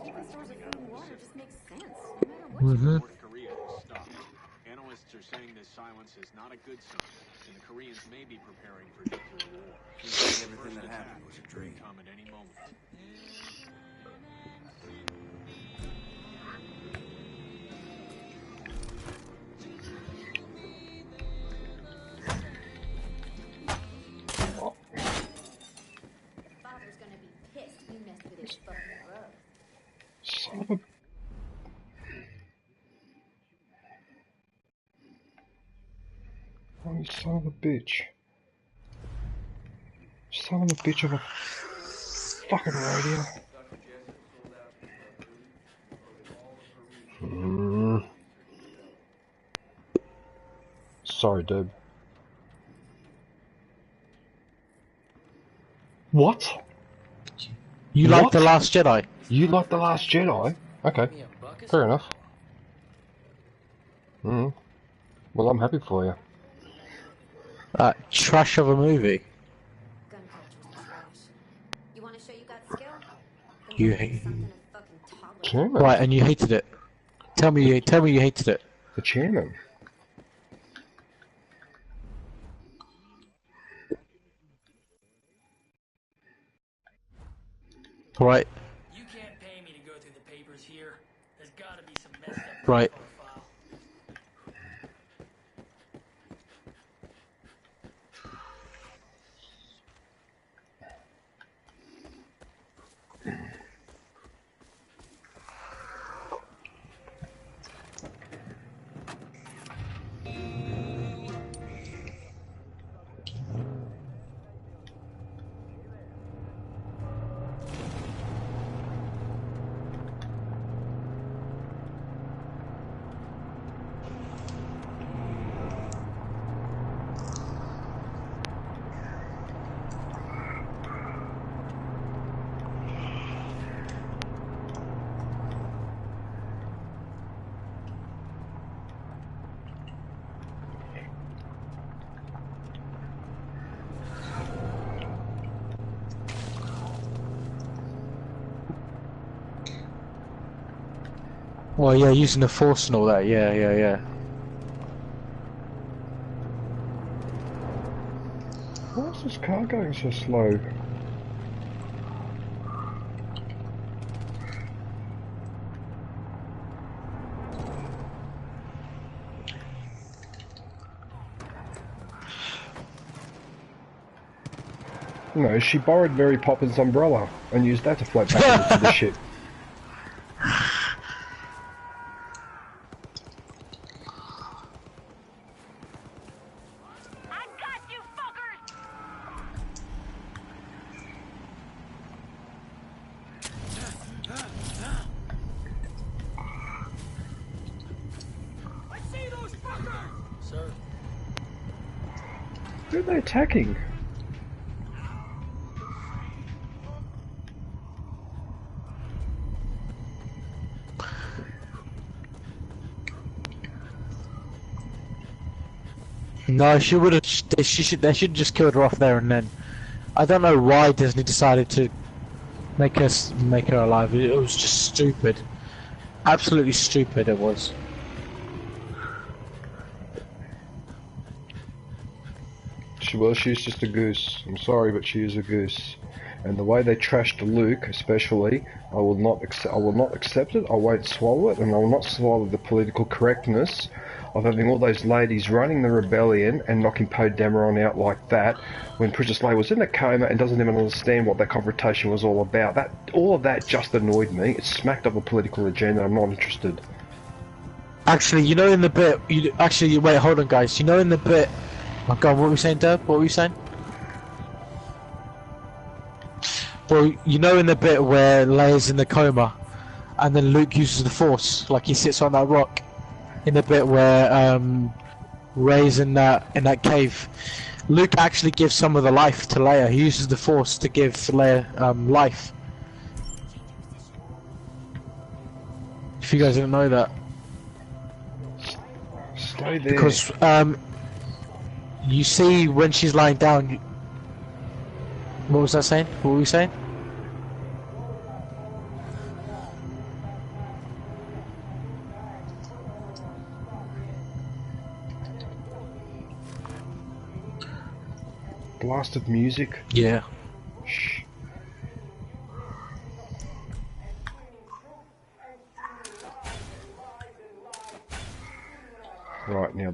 Keeping stores of food and water just makes sense, no matter what. Korea has stopped. Analysts are saying this silence is not a good sign, and the Koreans may be preparing for nuclear war. Everything that happened was a dream. Come at any moment. Father's gonna be pissed you messed with his fucking grub. Son of a... Oh, you son of a bitch. Son of a bitch of a fucking radio. Sorry, Deb. What? You like The Last Jedi? You like The Last Jedi? Okay, fair enough. Well, I'm happy for you. Trash of a movie. Gun culture's trash. You wanna show you got skill? You hate. Chairman. Right, and you hated it. Tell me you hated it. The chairman. Right. You can't pay me to go through the papers here. There's gotta be some messed up Right. profile. Well, yeah, using the Force and all that. Yeah. Why is this car going so slow? No, she borrowed Mary Poppins' umbrella and used that to float back into the ship. Who are they attacking? No, she would have. They should have just killed her off there and then. I don't know why Disney decided to make her alive. It was just stupid. Absolutely stupid. It was. Well, she's just a goose. I'm sorry, but she is a goose. And the way they trashed Luke, especially, I will not accept it. I won't swallow it, and I will not swallow the political correctness of having all those ladies running the rebellion and knocking Poe Dameron out like that when Princess Leia was in a coma and doesn't even understand what that confrontation was all about. All of that just annoyed me. It smacked up a political agenda. I'm not interested. Actually, you know, in the bit, wait, hold on, guys. You know, in the bit. Oh God, what were we saying, Deb? What were we saying? Well, you know, in the bit where Leia's in the coma, and then Luke uses the Force, like he sits on that rock. In the bit where Rey's in that cave, Luke actually gives some of the life to Leia. He uses the Force to give Leia life. If you guys didn't know that. Stay there. Because you see when she's lying down. What was that saying? What were we saying? blasted music. Yeah. Shh. Right, now...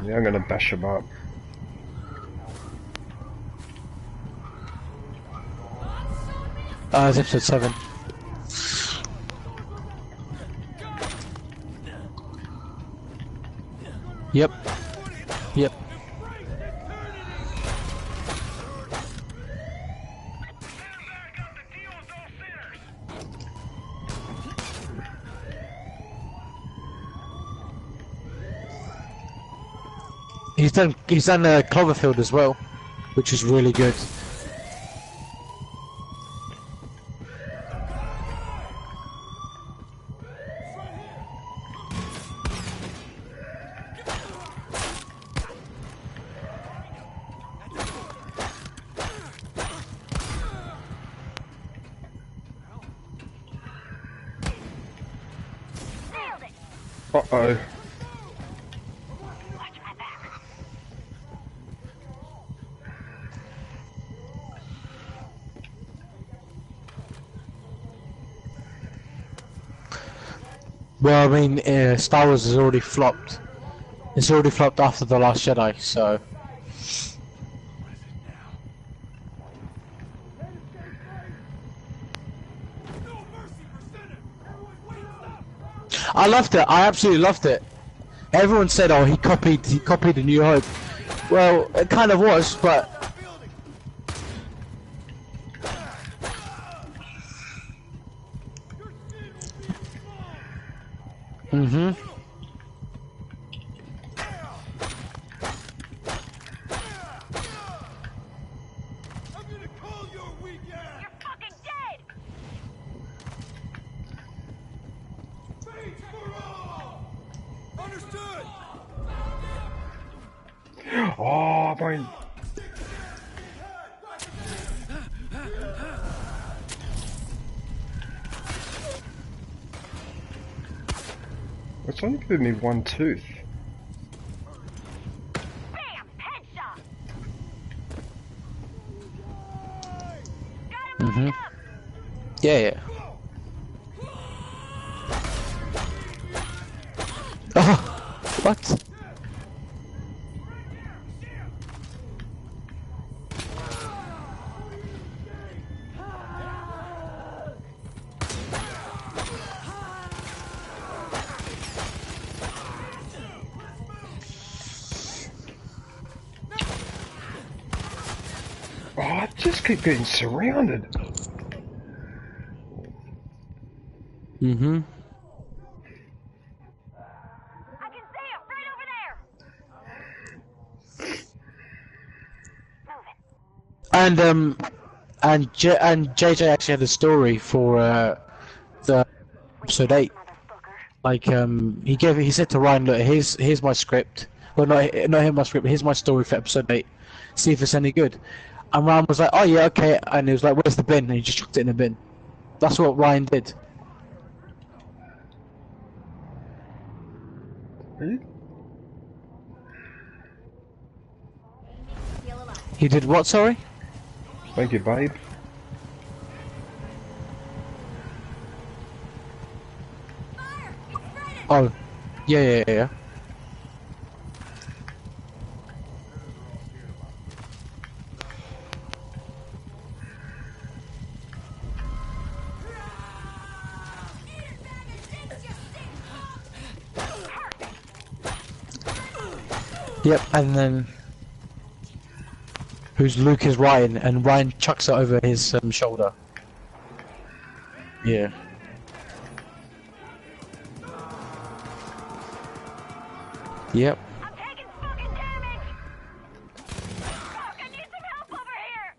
Now I'm gonna bash him up. It's episode 7. Yep. Yep. He's done Cloverfield as well, which is really good. Uh-oh. Well, I mean, Star Wars has already flopped. It's already flopped after The Last Jedi, so... I loved it. I absolutely loved it. Everyone said, "Oh, he copied A New Hope." Well, it kind of was, but Oh, my... It's only giving me one tooth. Bam! Headshot! yeah. Oh, what? Oh, I just keep getting surrounded. I can see him right over there. Move it. And JJ actually had a story for the episode 8. Like he said to Ryan, "Look, here's my script. Well, not here's my script. Here's my story for episode 8. See if it's any good." And Ryan was like, "Oh yeah, okay." And he was like, "Where's the bin?" And he just chucked it in the bin. That's what Ryan did. He did what? Sorry. Thank you, babe. Oh, yeah. Yep, and then who's Luke is Ryan, and Ryan chucks it over his shoulder. Yeah. Yep. I'm taking fucking damage. Fuck, I need some help over here.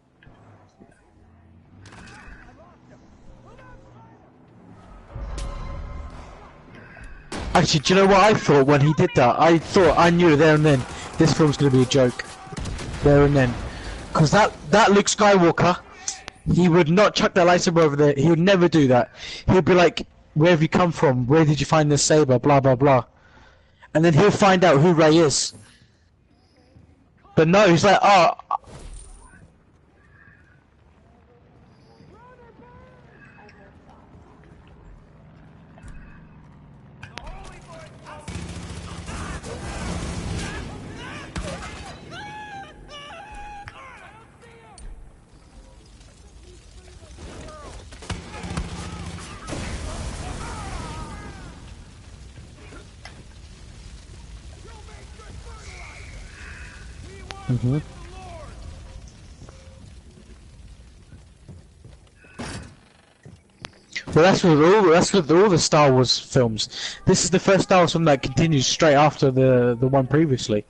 Actually, do you know what I thought when he did that? I knew there and then this film's gonna be a joke. There and then. Because that Luke Skywalker, he would not chuck that lightsaber over there. He would never do that. He'd be like, "Where have you come from? Where did you find this saber? Blah blah blah." And then he'll find out who Rey is. But no, he's like, oh. Mm-hmm. Well, that's with all the Star Wars films. This is the first Star Wars film that continues straight after the one previously.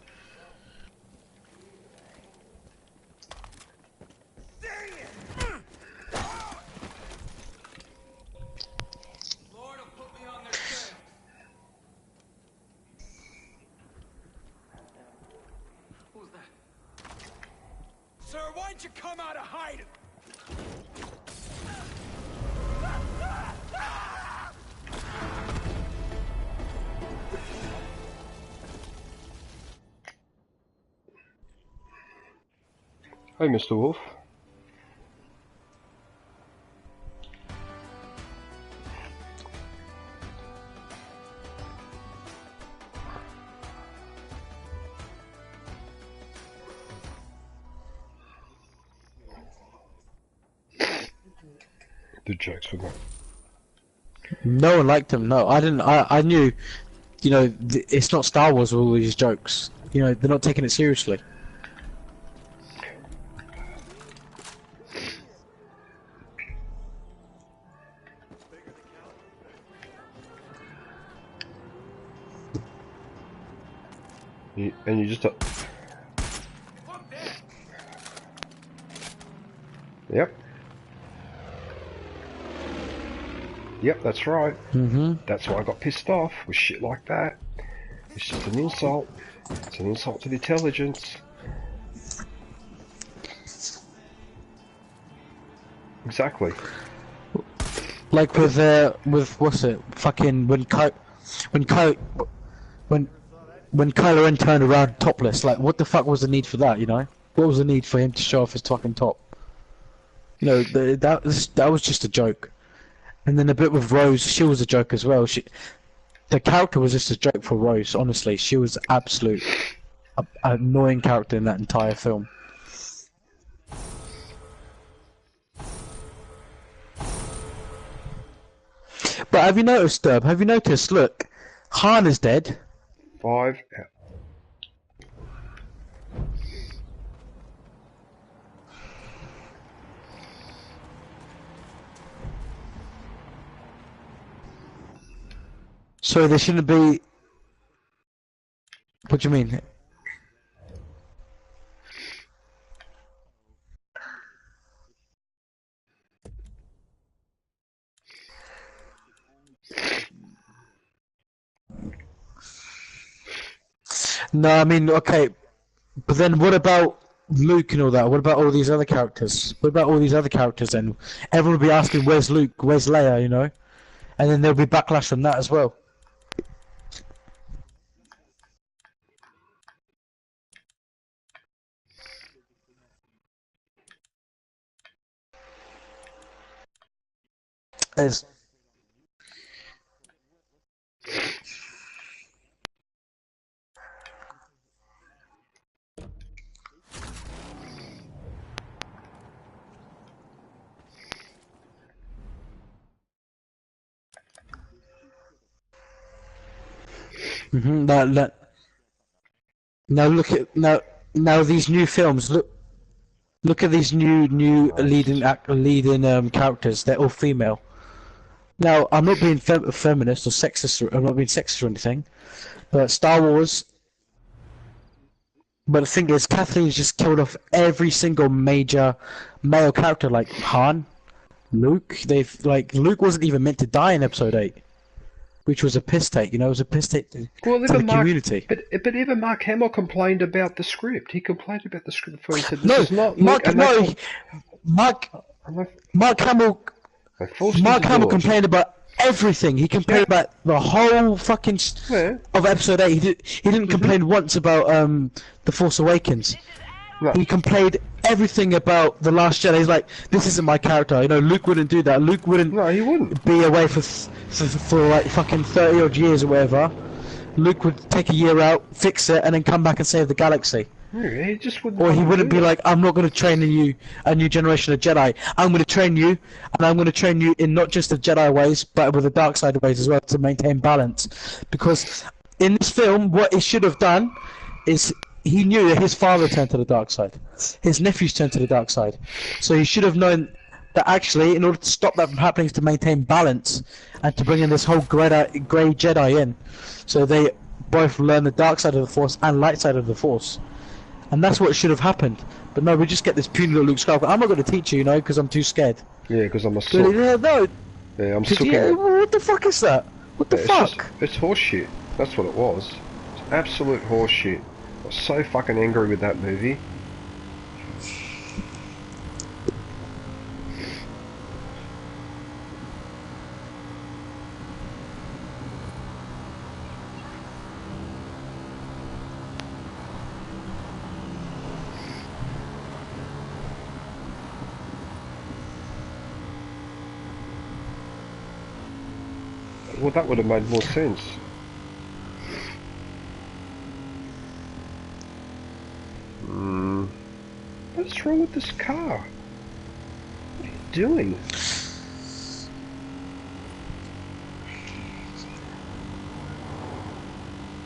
Sir, why'd you come out of hiding? Hey, Mr. Wolf. The jokes were gone. No one liked him. No, I didn't. I knew, you know, it's not Star Wars with all these jokes. You know, they're not taking it seriously. And you just... Yep. Yep, that's right. Mm-hmm. That's why I got pissed off with shit like that. It's just an insult. It's an insult to the intelligence. Exactly. Like with what's it? Fucking when Kylo Ren turned around topless. Like, what the fuck was the need for that? You know, what was the need for him to show off his fucking top? You know, that was just a joke. And then a bit with Rose, she was a joke as well. The character was just a joke for Rose. Honestly, she was absolute annoying character in that entire film. But have you noticed, Derb? Have you noticed? Look, Han is dead. 5. So there shouldn't be. What do you mean? No, I mean, okay, but then what about Luke and all that? What about all these other characters? What about all these other characters then? Everyone will be asking, where's Luke? Where's Leia, you know? And then there'll be backlash from that as well. As that now look at now these new films. Look at these new leading characters. They're all female. Now I'm not being feminist or sexist. I'm not being sexist or anything. But Star Wars. But the thing is, Kathleen's just killed off every single major male character, like Han, Luke. Luke wasn't even meant to die in Episode 8, which was a piss take. You know, it was a piss take to the community. But even Mark Hamill complained about the script. He complained about the script before he said, "No, "This is not Mark Hamill." Mark Hamill complained about everything. He complained about the whole fucking of episode 8. He didn't complain once about the Force Awakens. No. He complained everything about the Last Jedi. He's like, this isn't my character. You know, Luke wouldn't do that. Luke wouldn't. No, he wouldn't. Be away for like fucking 30 odd years or whatever. Luke would take a year out, fix it, and then come back and save the galaxy. Yeah, he just wouldn't. Or he wouldn't be like, I'm not going to train a new generation of Jedi. I'm going to train you, and I'm going to train you in not just the Jedi ways, but with the dark side ways as well to maintain balance. Because in this film, what he should have done is he knew that his father turned to the dark side, his nephews turned to the dark side, so he should have known that actually, in order to stop that from happening, is to maintain balance and to bring in this whole grey Jedi in, so they both learn the dark side of the Force and light side of the Force. And that's what should have happened. But no, we just get this puny little Luke Skywalker. I'm not going to teach you, you know, because I'm too scared. Yeah, because I'm a sook. No. Yeah, I'm sooking. Yeah, what the fuck is that? What the fuck? It's horseshit. That's what it was. It's absolute horseshit. I was so fucking angry with that movie. Well, that would have made more sense. What's wrong with this car? What are you doing?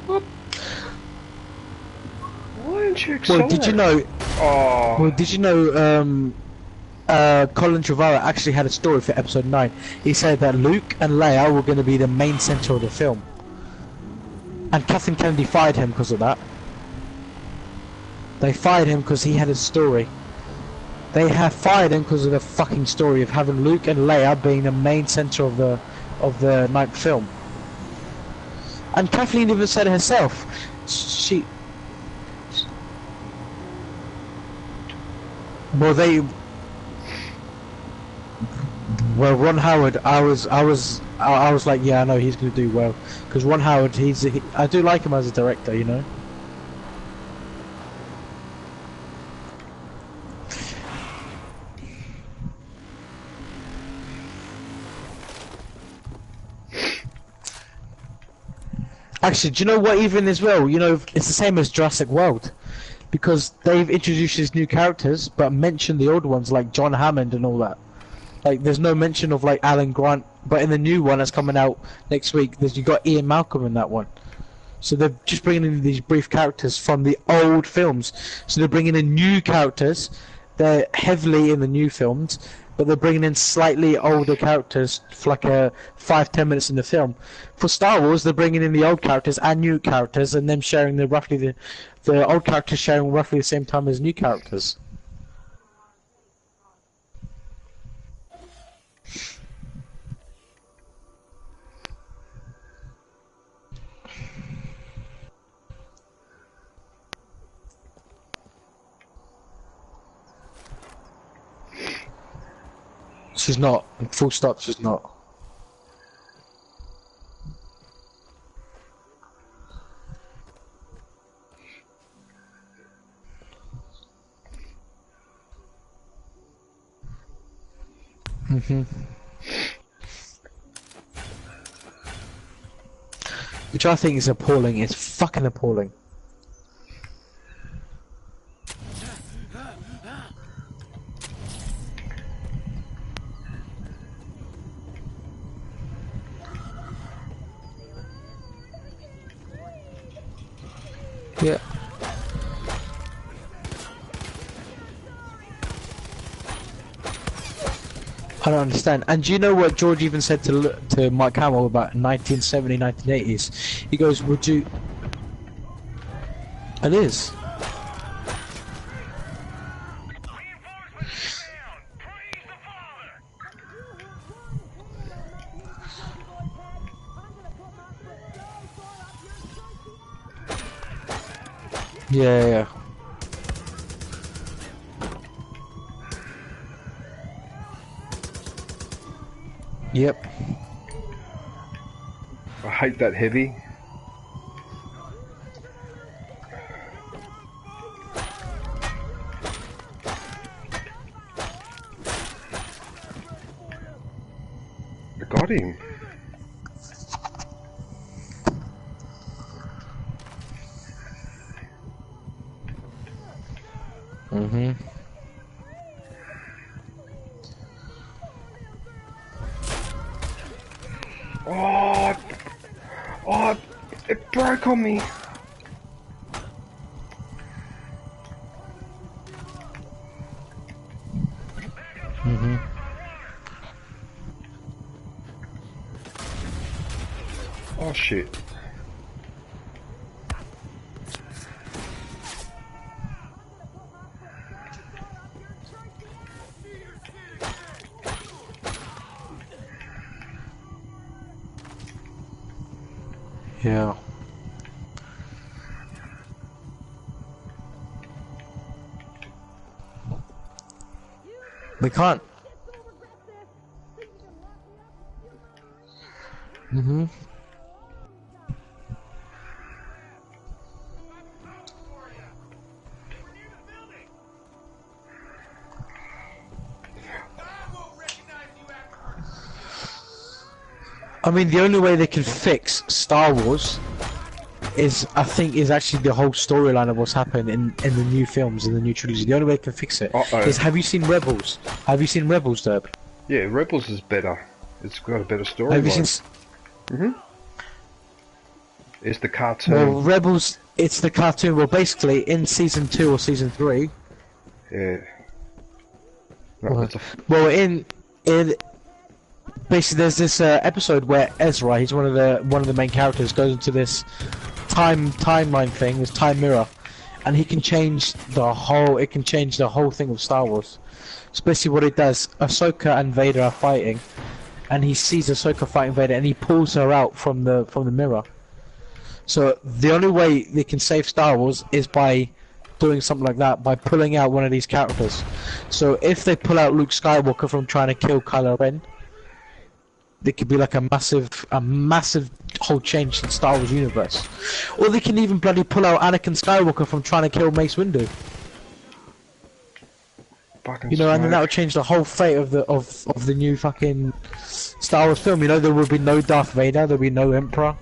What? Why aren't you excited? Well, did you know? Oh. Well, did you know? Colin Trevorrow actually had a story for episode 9. He said that Luke and Leia were going to be the main center of the film, and Kathleen Kennedy fired him because of that. They fired him because he had a story. They have fired him because of the fucking story of having Luke and Leia being the main center of the 9th film. And Kathleen even said it herself. Well, Ron Howard, I was like, yeah, I know he's gonna do well, because Ron Howard, I do like him as a director, you know. Actually, do you know what? Even as well, you know, it's the same as Jurassic World, because they've introduced these new characters, but mentioned the old ones like John Hammond and all that. Like, there's no mention of like Alan Grant, but in the new one that's coming out next week, you got Ian Malcolm in that one. So they're just bringing in these brief characters from the old films. So they're bringing in new characters. They're heavily in the new films, but they're bringing in slightly older characters for like 5-10 minutes in the film. For Star Wars, they're bringing in the old characters and new characters, and them sharing the old characters sharing roughly the same time as new characters. She's not. Full stop, she's not. Which I think is appalling. It's fucking appalling. Yeah. I don't understand. And do you know what George even said to Mike Hamill about 1970s, 1980s? He goes, would you... It is. Yeah. Yep. I hate that heavy. I got him. Mm-hmm. Oh, oh, it broke on me. Mm-hmm. Oh shit. Yeah. We can't. Mm-hmm. I mean, the only way they can fix Star Wars is, I think, is actually the whole storyline of what's happened in the new films, in the new trilogy. The only way they can fix it is, have you seen Rebels? Have you seen Rebels, Derb? Yeah, Rebels is better. It's got a better story. Have you seen... It's the cartoon. Well, Rebels, it's the cartoon. Well, basically, in Season 2 or Season 3... Yeah. No, it's a... Well, in basically, there's this episode where Ezra, he's one of the main characters, goes into this timeline thing, this time mirror, and he can change the whole. It can change the whole thing of Star Wars. So basically, what it does, Ahsoka and Vader are fighting, and he sees Ahsoka fighting Vader, and he pulls her out from the mirror. So the only way they can save Star Wars is by doing something like that, by pulling out one of these characters. So if they pull out Luke Skywalker from trying to kill Kylo Ren, there could be like a massive whole change in Star Wars universe. Or they can even bloody pull out Anakin Skywalker from trying to kill Mace Windu. Fucking you know, and then smoke. that would change the whole fate of the new fucking Star Wars film. You know, there would be no Darth Vader, there would be no Emperor.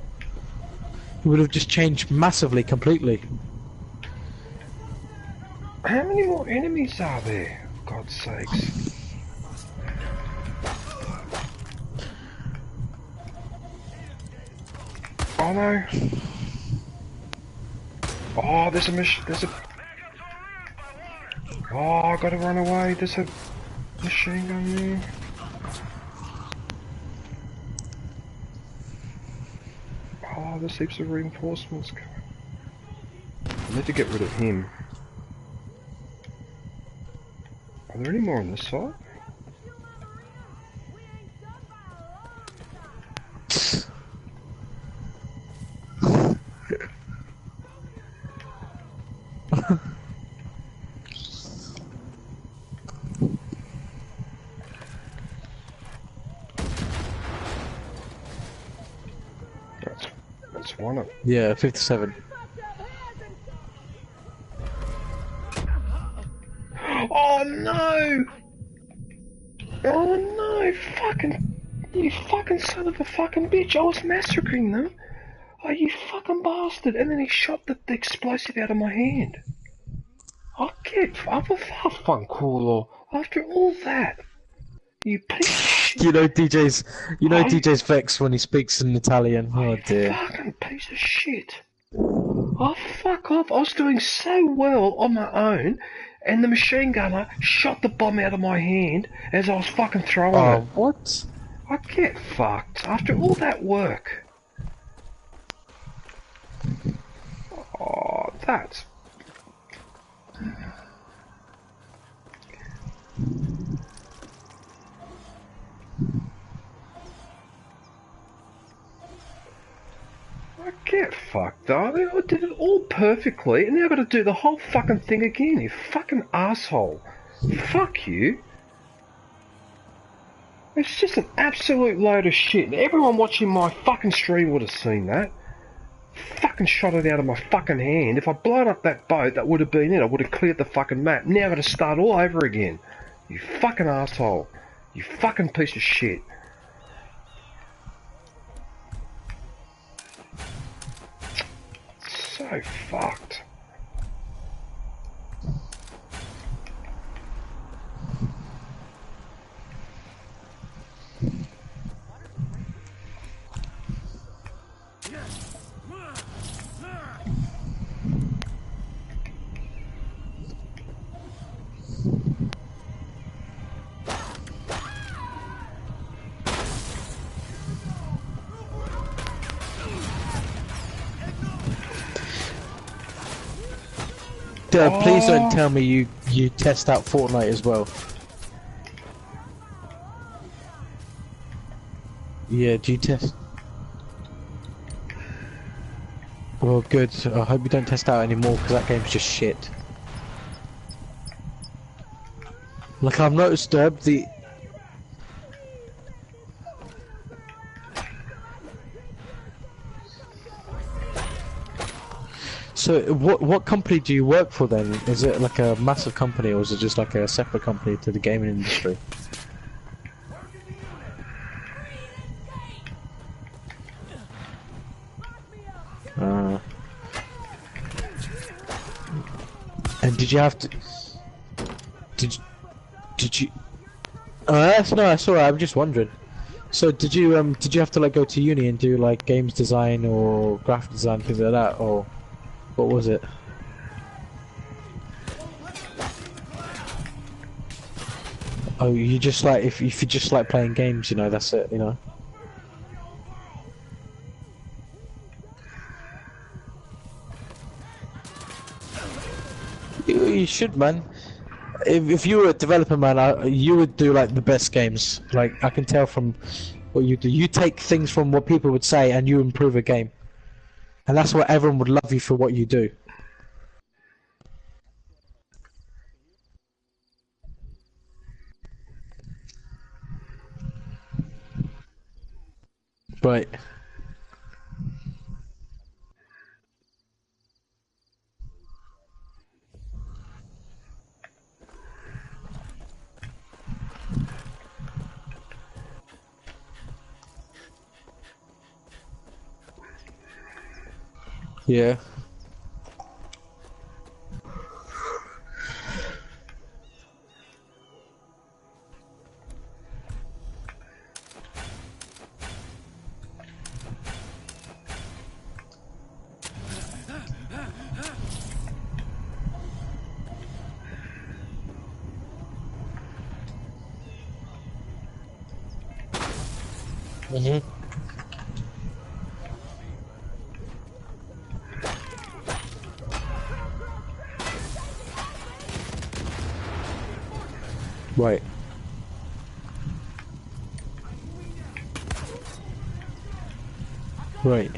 It would have just changed massively, completely. How many more enemies are there? For God's sakes. Oh no. Oh, there's a... Oh, I gotta run away. There's a machine gun there. Oh, there's heaps of reinforcements coming. I need to get rid of him. Are there any more on this side? That's one of... Yeah, 57. Oh no! Oh no! You fucking son of a fucking bitch! I was massacring them! Oh, you fucking bastard! And then he shot the explosive out of my hand! I'll fun cool after all that! You piece of shit! You know DJ's vexed when he speaks in Italian. Oh dear. Fucking piece of shit! Oh fuck off! I was doing so well on my own, and the machine gunner shot the bomb out of my hand as I was fucking throwing it. Oh, what? I get fucked after all that work. Oh, that's... I get fucked, darling. I did it all perfectly, and now I've got to do the whole fucking thing again, you fucking asshole. Fuck you. It's just an absolute load of shit. Everyone watching my fucking stream would have seen that. Fucking shot it out of my fucking hand. If I'd blown up that boat, that would have been it. I would have cleared the fucking map. Now I've got to start all over again. You fucking asshole. You fucking piece of shit. So fucked. Please don't tell me you test out Fortnite as well. Yeah, do you test? Well, good. I hope you don't test out anymore because that game's just shit. Like I've noticed, the So what company do you work for then? Is it like a massive company or is it just like a separate company to the gaming industry? And did you have to? Did you? That's no, that's alright. I'm just wondering. So did you have to like go to uni and do like games design or graphic design, things like that, or what was it? Oh, you just like if you just like playing games, you know, that's it, you know. You should, man. If you were a developer, man, you would do like the best games. Like I can tell from what you do. You take things from what people would say and you improve a game, and that's what everyone would love you for what you do. Right. Yeah. Mhm. Right. Right.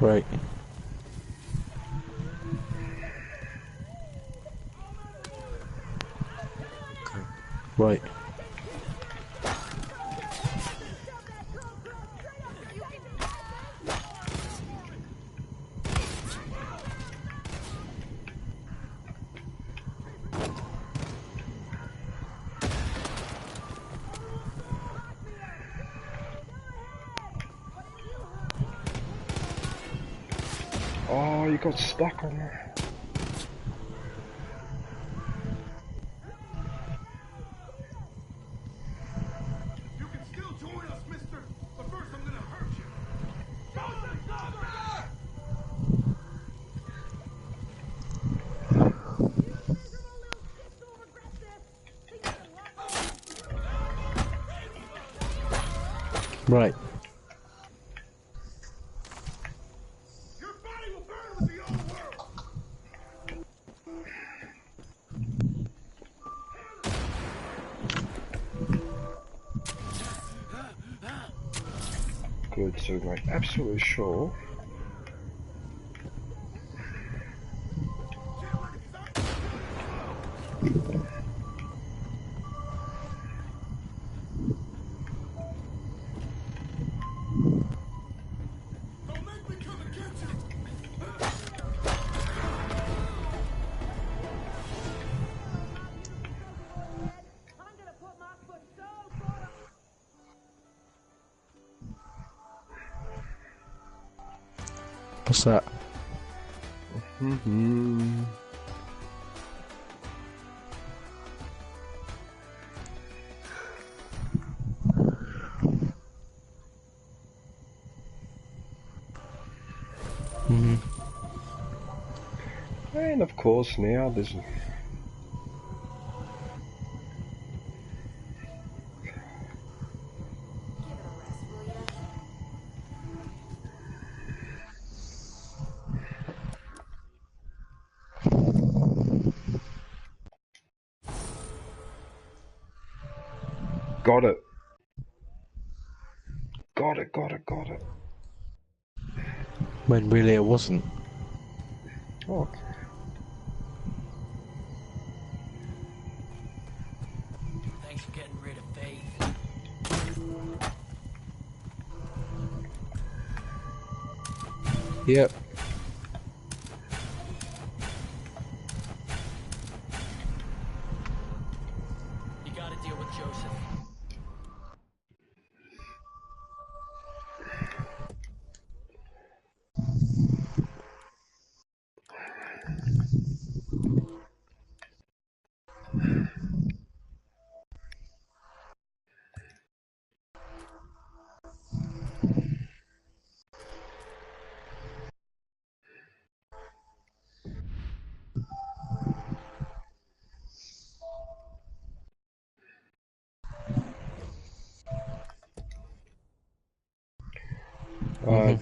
Right. Right. Oh, you got stuck on there. You can still join us, mister. But first I'm gonna hurt Right. Your body will burn with the old world. Good, so we make absolutely sure. Don't make me come and get you. What's that? Mm-hmm. And of course now there's... Got it. Got it, got it, got it. When really it wasn't. Oh, Thanks for getting rid of Faith. Yep. You gotta deal with Joseph. uh,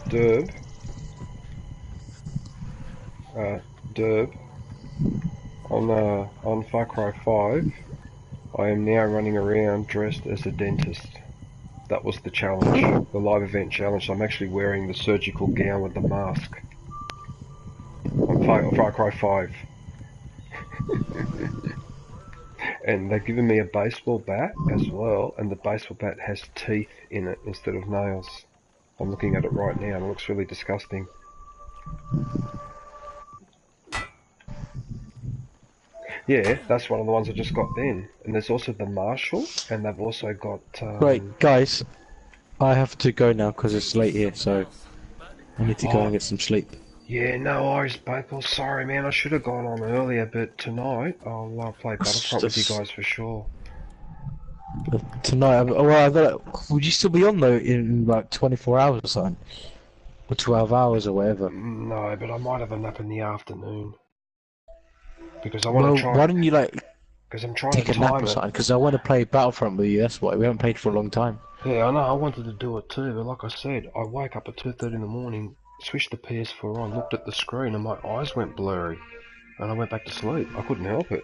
Derb. Derb. On Farcry 5, I am now running around dressed as a dentist. That was the challenge, the live event challenge. I'm actually wearing the surgical gown with the mask. On Farcry 5. And they've given me a baseball bat as well, and the baseball bat has teeth in it instead of nails. I'm looking at it right now and it looks really disgusting. Yeah, that's one of the ones I just got then. And there's also the Marshal, and they've also got... Right, guys. I have to go now because it's late here, so I need to go and get some sleep. Yeah, no worries, Bakel. Sorry, man, I should have gone on earlier, but tonight I'll play Battlefront with you guys for sure. Tonight, would you still be on though in like 24 hours or something? Or 12 hours or whatever? No, but I might have a nap in the afternoon. Because I want to try... why don't you like Because I'm trying take to a nap time or it. something? Because I want to play Battlefront with you, that's why. We haven't played for a long time. Yeah, I know, I wanted to do it too, but like I said, I woke up at 2:30 in the morning, switched the PS4 on, looked at the screen and my eyes went blurry. And I went back to sleep. I couldn't help it.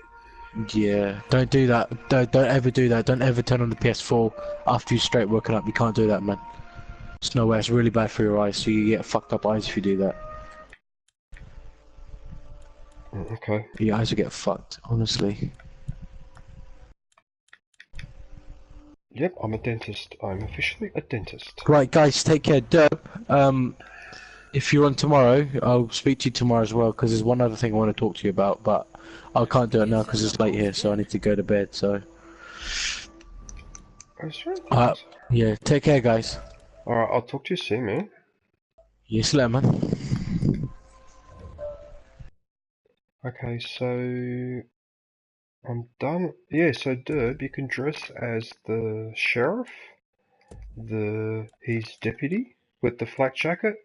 Yeah, don't do that. Don't ever do that. Don't ever turn on the PS4 after you're straight woken up. You can't do that, man. It's no way. It's really bad for your eyes, so you get fucked up eyes if you do that. Okay. Your eyes will get fucked, honestly. Yep, I'm a dentist. I'm officially a dentist. Right, guys, take care. Derb, if you're on tomorrow, I'll speak to you tomorrow as well, because there's one other thing I want to talk to you about, but I can't do it now because it's late here, so I need to go to bed, so... Oh, sure. yeah, take care, guys. Alright, I'll talk to you soon, man. Yes, man. Okay, so I'm done. Yeah, so Derb, you can dress as the sheriff, his deputy with the flak jacket.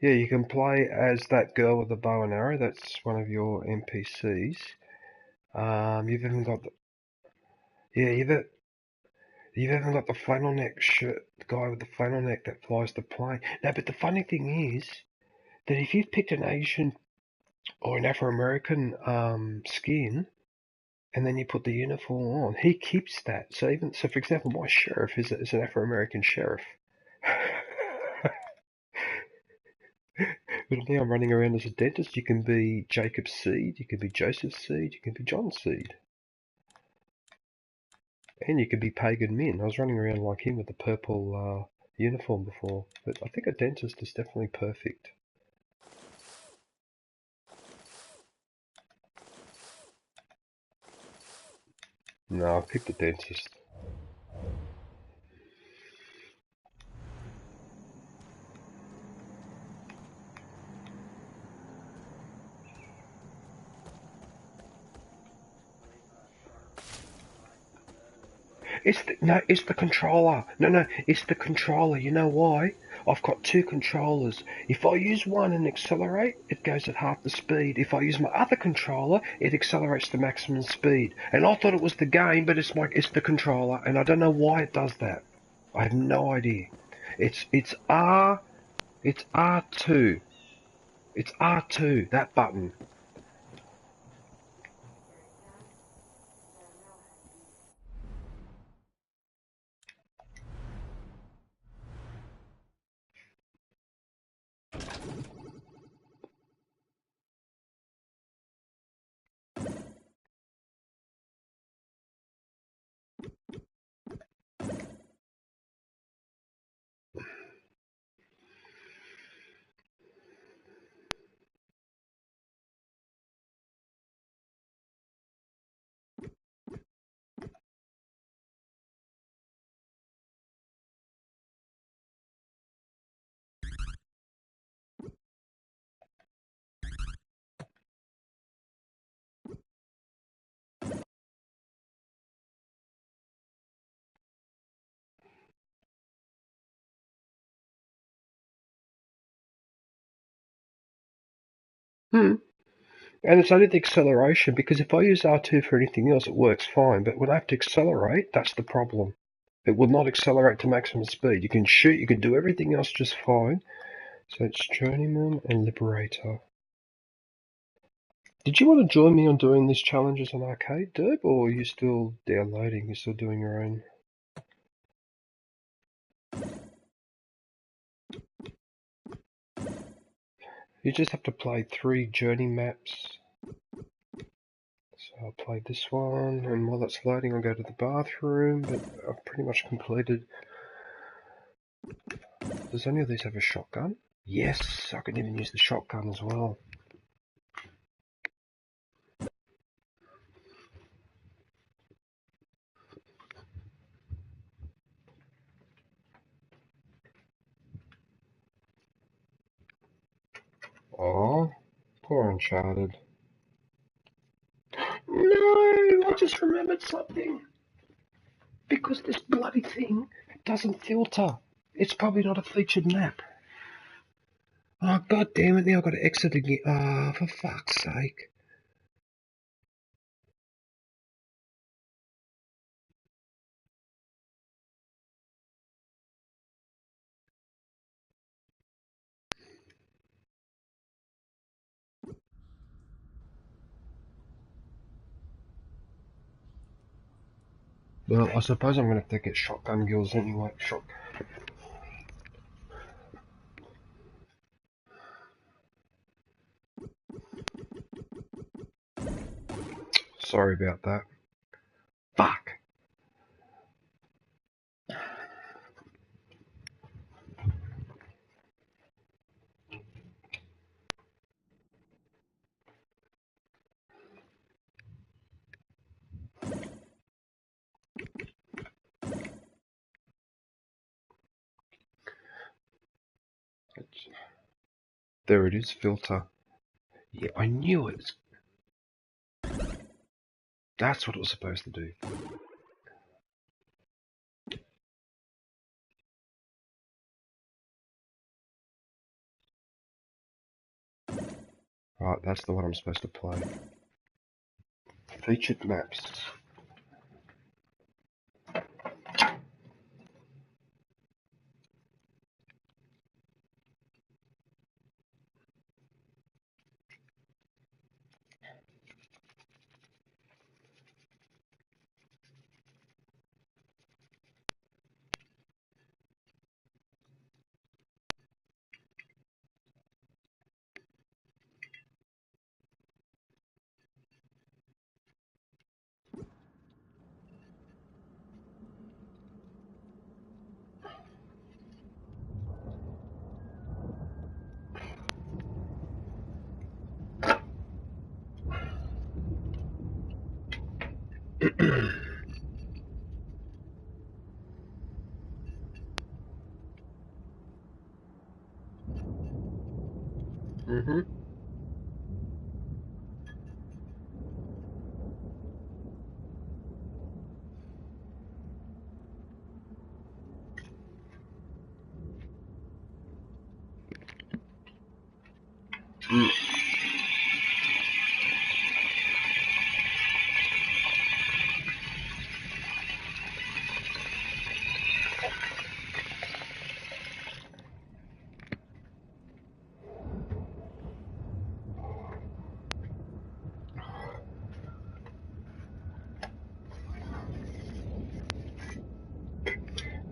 Yeah, you can play as that girl with the bow and arrow. That's one of your NPCs. You've even got the yeah, you've even got the flannel neck shirt, the guy with the flannel neck that flies the plane. No, but the funny thing is that if you've picked an Asian or an Afro-American skin, and then you put the uniform on, he keeps that. So for example, my sheriff is an Afro-American sheriff. But now I'm running around as a dentist. You can be Jacob Seed, you can be Joseph Seed, you can be John Seed. And you can be Pagan Min. I was running around like him with the purple uniform before. But I think a dentist is definitely perfect. No, I picked the dentist. It's the controller. No, it's the controller. You know why? I've got two controllers. If I use one and accelerate, it goes at half the speed. If I use my other controller, it accelerates to maximum speed. And I thought it was the game, but it's the controller, and I don't know why it does that. I have no idea. It's R2. It's R2, that button. Hmm. And it's only the acceleration, because if I use R2 for anything else, it works fine. But when I have to accelerate, that's the problem. It will not accelerate to maximum speed. You can shoot, you can do everything else just fine. So it's Journeyman and Liberator. Did you want to join me on doing these challenges on Arcade, Derb, or are you still downloading? You're still doing your own? You just have to play 3 journey maps. So I'll play this one, and while that's loading I'll go to the bathroom, but I've pretty much completed. Does any of these have a shotgun? Yes, I can even use the shotgun as well. Oh, poor Uncharted. No, I just remembered something. Because this bloody thing doesn't filter. It's probably not a featured map. Oh, god damn it, now I've got to exit again. Oh, for fuck's sake. Well, I suppose I'm going to have to get shotgun gills anyway. Sorry about that. Fuck. There it is, filter. Yeah, I knew it. That's what it was supposed to do. Right, that's the one I'm supposed to play. Featured maps. Mm-hmm.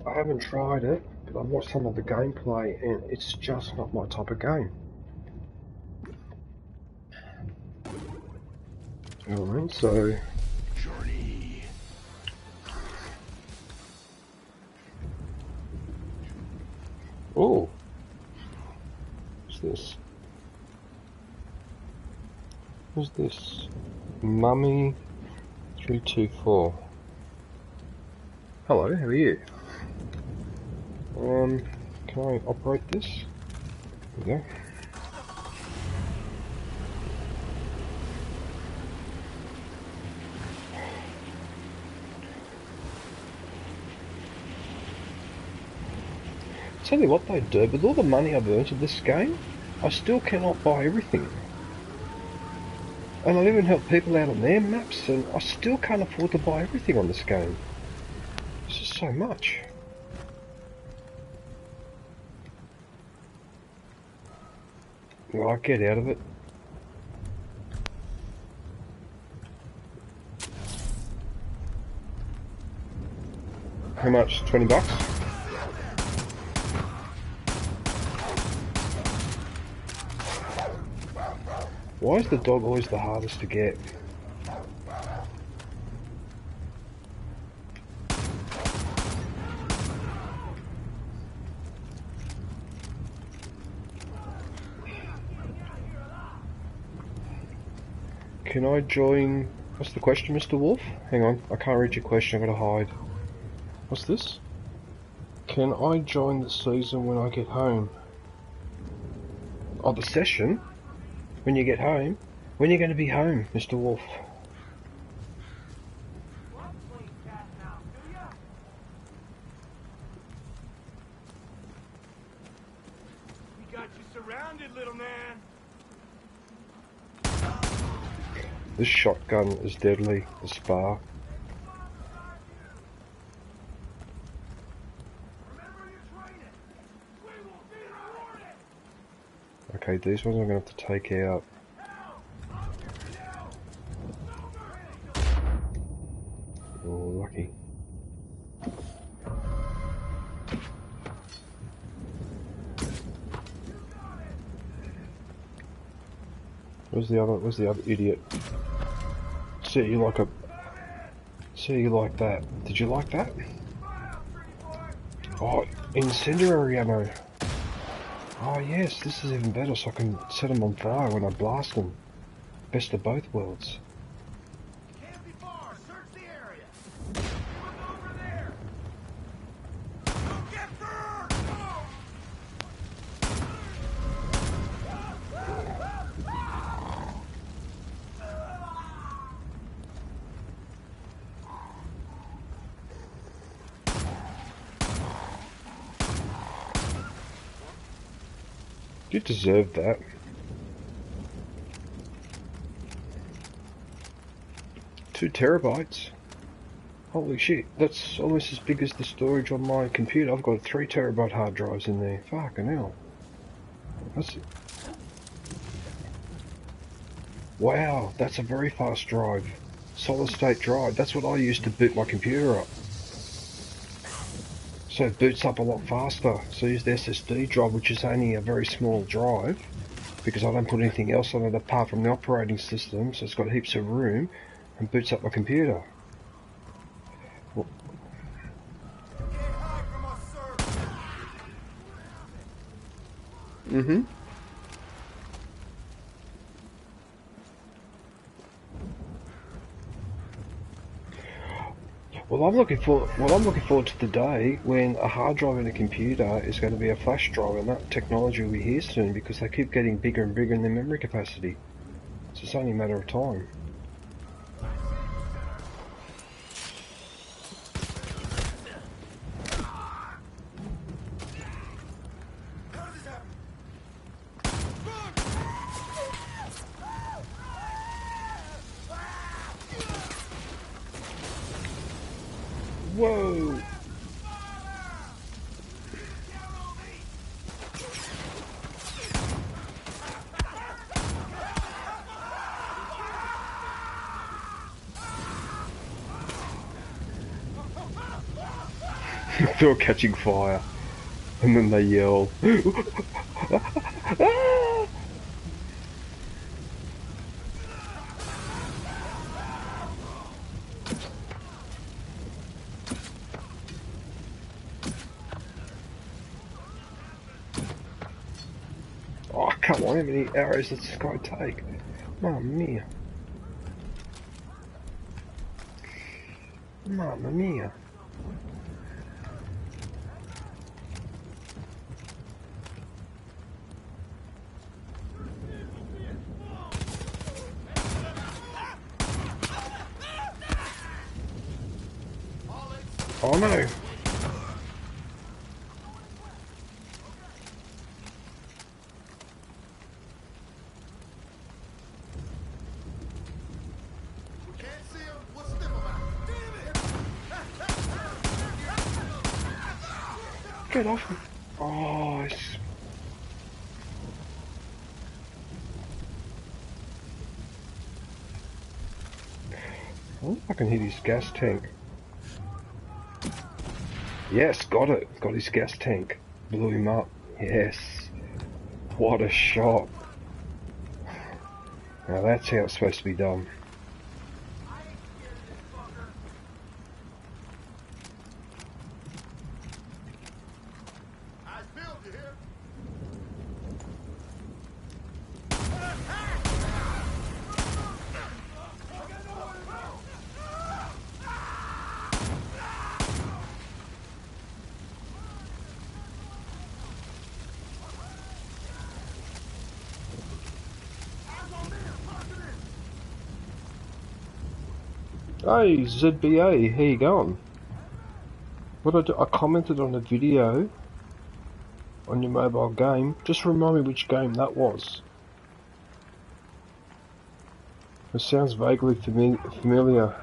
I haven't tried it, but I've watched some of the gameplay and it's just not my type of game. You know what I mean? So... Journey. Oh! What's this? Who's this? Mummy 324. Hello, how are you? Can I operate this? There we go. Tell you what though, dude, with all the money I've earned in this game, I still cannot buy everything. And I've even helped people out on their maps, and I still can't afford to buy everything on this game. It's just so much. Well, I'll get out of it. How much? 20 bucks? Why is the dog always the hardest to get? Can I join... What's the question, Mr. Wolf? Hang on, I can't read your question, I'm gonna hide. What's this? Can I join the season when I get home? Oh, the session? When you get home? When are you going to be home, Mr. Wolf? We got you surrounded, little man. This shotgun is deadly, the spar. Okay, these ones I'm going to have to take out. Oh, lucky. Where's the other idiot? See, you like that. Did you like that? Oh, incendiary ammo. Oh yes, this is even better, so I can set them on fire when I blast them. Best of both worlds. Can't be far. Search the area. Look over there. Don't get burned. You deserve that. Two terabytes. Holy shit, that's almost as big as the storage on my computer. I've got 3 terabyte hard drives in there. Fucking hell. That's... Wow, that's a very fast drive. Solid state drive. That's what I use to boot my computer up. So it boots up a lot faster. So I use the SSD drive, which is only a very small drive, because I don't put anything else on it apart from the operating system, so it's got heaps of room, and boots up my computer. Well, mm-hmm. Well, I'm looking forward to the day when a hard drive in a computer is going to be a flash drive, and that technology will be here soon because they keep getting bigger and bigger in their memory capacity. So it's only a matter of time. Whoa! They're catching fire, and then they yell. Oh, come on, how many arrows does this guy take? Mamma mia. Mamma mia. Oh no. Get off me. Oh, it's... Oh, I can hit his gas tank. Yes, got it. Got his gas tank. Blew him up. Yes. What a shot. Now that's how it's supposed to be done. Hey, ZBA, how you going? I commented on a video on your mobile game. Just remind me which game that was. It sounds vaguely familiar.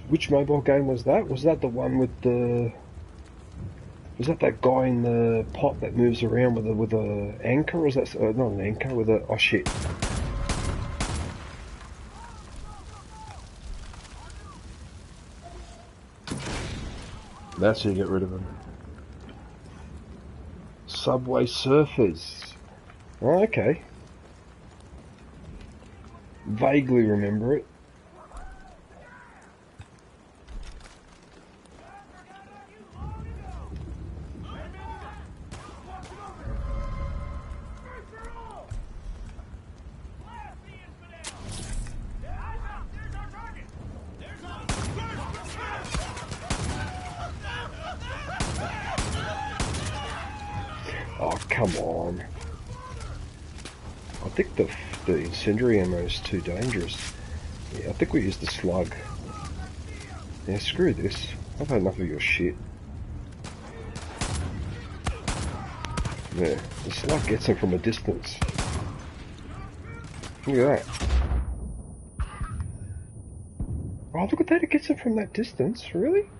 Which mobile game was that? Was that the one with the... Was that guy in the pot that moves around with a anchor? Or is that not an anchor? With a... Oh shit. That's how you get rid of them. Subway Surfers. Oh, okay. Vaguely remember it. Come on. I think the incendiary ammo is too dangerous. Yeah, I think we use the slug. Yeah, screw this. I've had enough of your shit. Yeah, the slug gets him from a distance. Look at that. Oh, look at that, it gets him from that distance, really?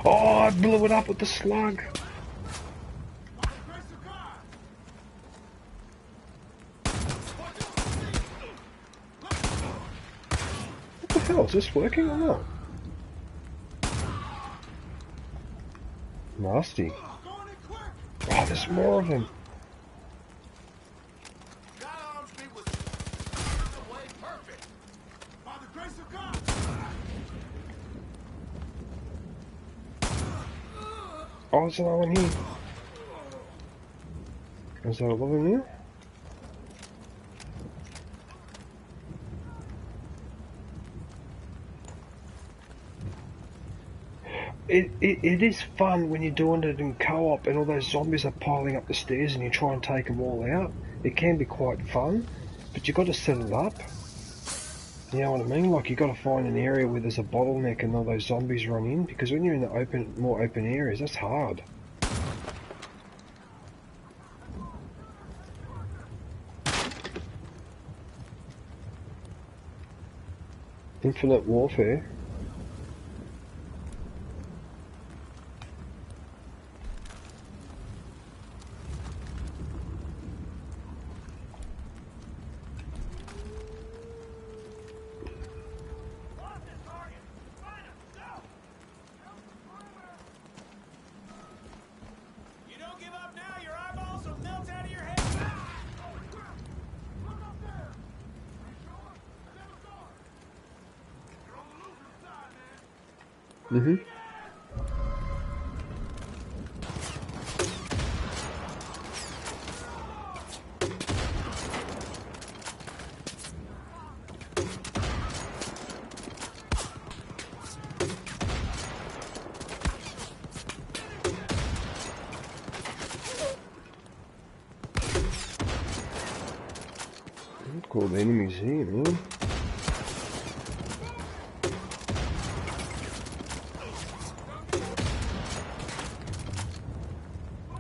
Oh, I blew it up with the slug. What the hell, is this working or not? Nasty. Oh, there's more of them. Oh, there's another one here. Is there a lot of them here? It is fun when you're doing it in co-op and all those zombies are piling up the stairs and you try and take them all out. It can be quite fun, but you've got to set it up. You know what I mean? Like, you've got to find an area where there's a bottleneck and all those zombies run in, because when you're in the more open areas, that's hard. Infinite Warfare. Mm-hmm. Cool, the enemies here, man.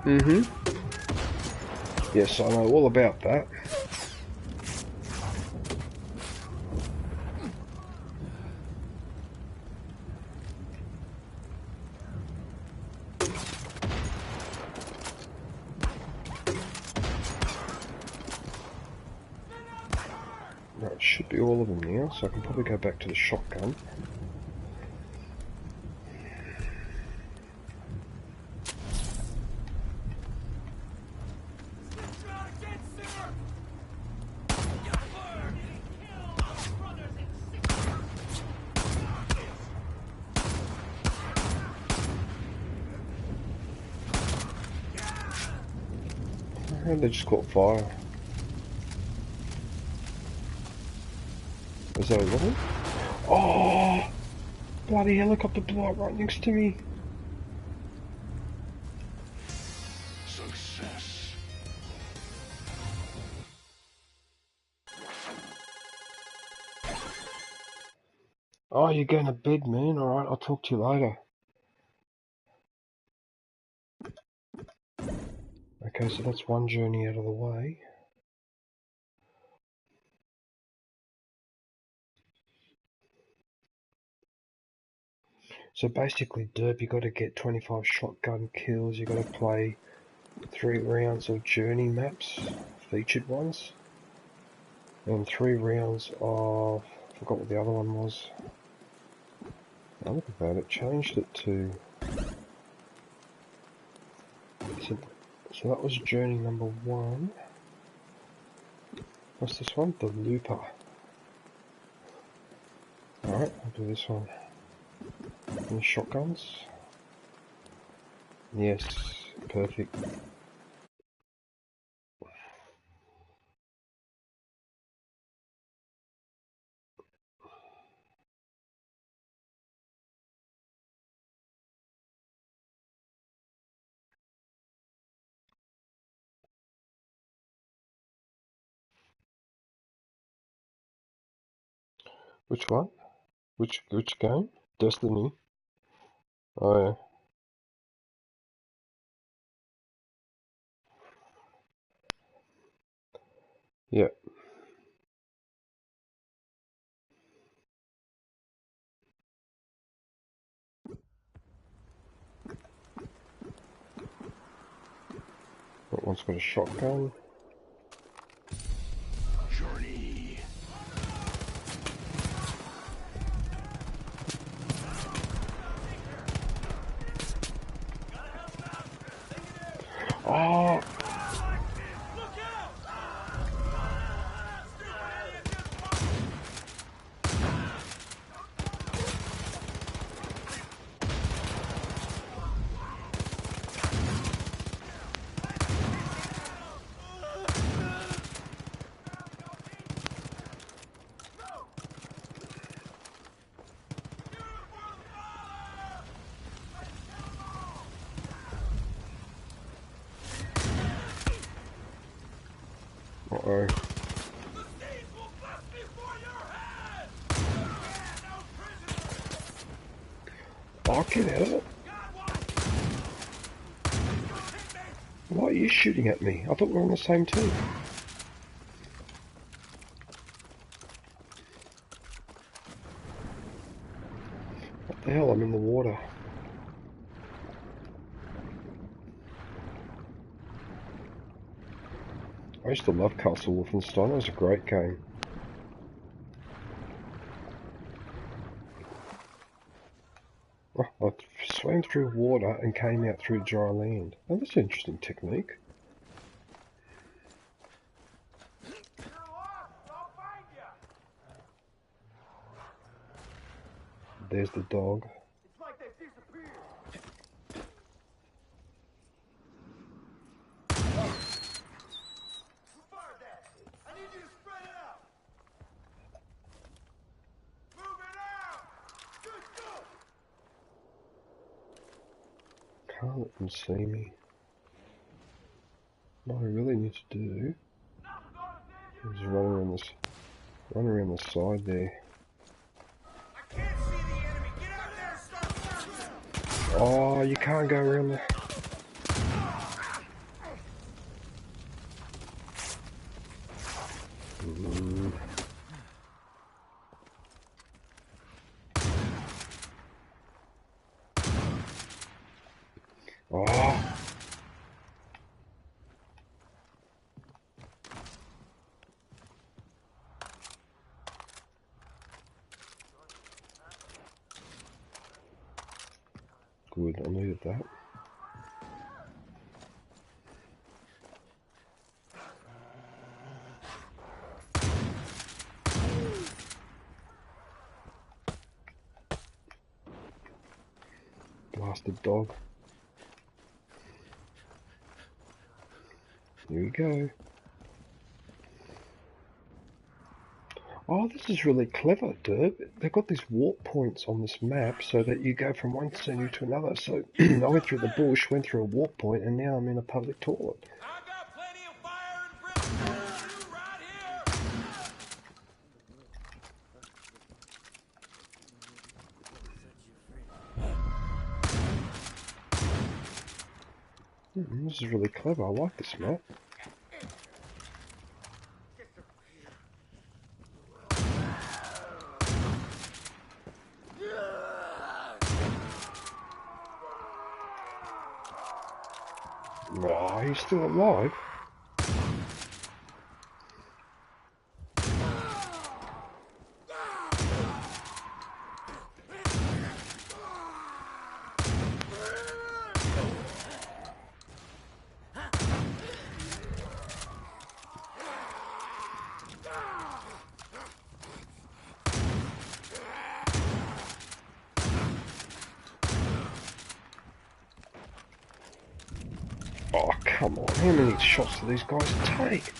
Mm-hmm. Yes, I know all about that. Right, it should be all of them now, so I can probably go back to the shotgun. And they just caught fire. Is that a level? Oh! Bloody helicopter blew up right next to me. Success. Oh, you're going to bed, man. Alright, I'll talk to you later. Okay, so that's one journey out of the way. So basically, Derp, you got to get 25 shotgun kills, you got to play 3 rounds of journey maps, featured ones, and 3 rounds of, I forgot what the other one was. Oh, look at that, it changed it to, so that was journey number 1. What's this one? The Looper. Alright, I'll do this one. Any shotguns? Yes, perfect. Which one? Which game? Destiny? Oh yeah. Yeah. That one's got a shotgun. Journey. Oh! Uh-oh. Oh, get out of it. Why are you shooting at me? I thought we were on the same team. What the hell? I'm in the water. I used to love Castle Wolfenstein. It was a great game. Oh, I swam through water and came out through dry land. Oh, that's an interesting technique. There's the dog. It's like they've disappeared. Who fired that? I need you to spread it out. Move it out. Good. Can't let them see me. What I really need to do is run around the side there. I can't see the enemy. Get out there and start searching. Oh, you can't go around the... Oh! Good, I needed that. Blasted dog. Here we go. Oh, this is really clever, Derb. They've got these warp points on this map so that you go from one scenery to another. So I went through the bush, went through a warp point, and now I'm in a public toilet. I got plenty of fire and brimstone for you right here. This is really clever. I like this map. Oh, he's still alive. Oh, come on. How many shots do these guys take?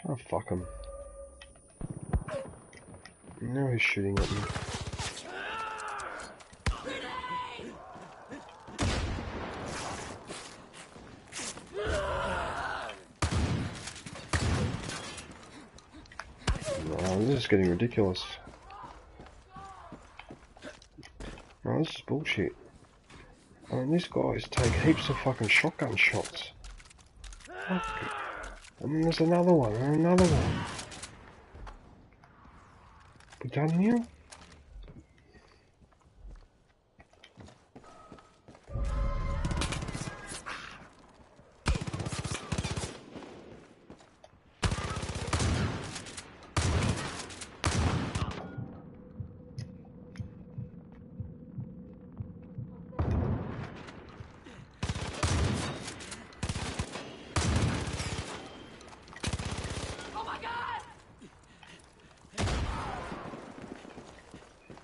Oh, fuck him. Now he's shooting at me. is getting ridiculous. No, this is bullshit. I mean, these guys take heaps of fucking shotgun shots. Fuck. And then there's another one, and another one. We done here?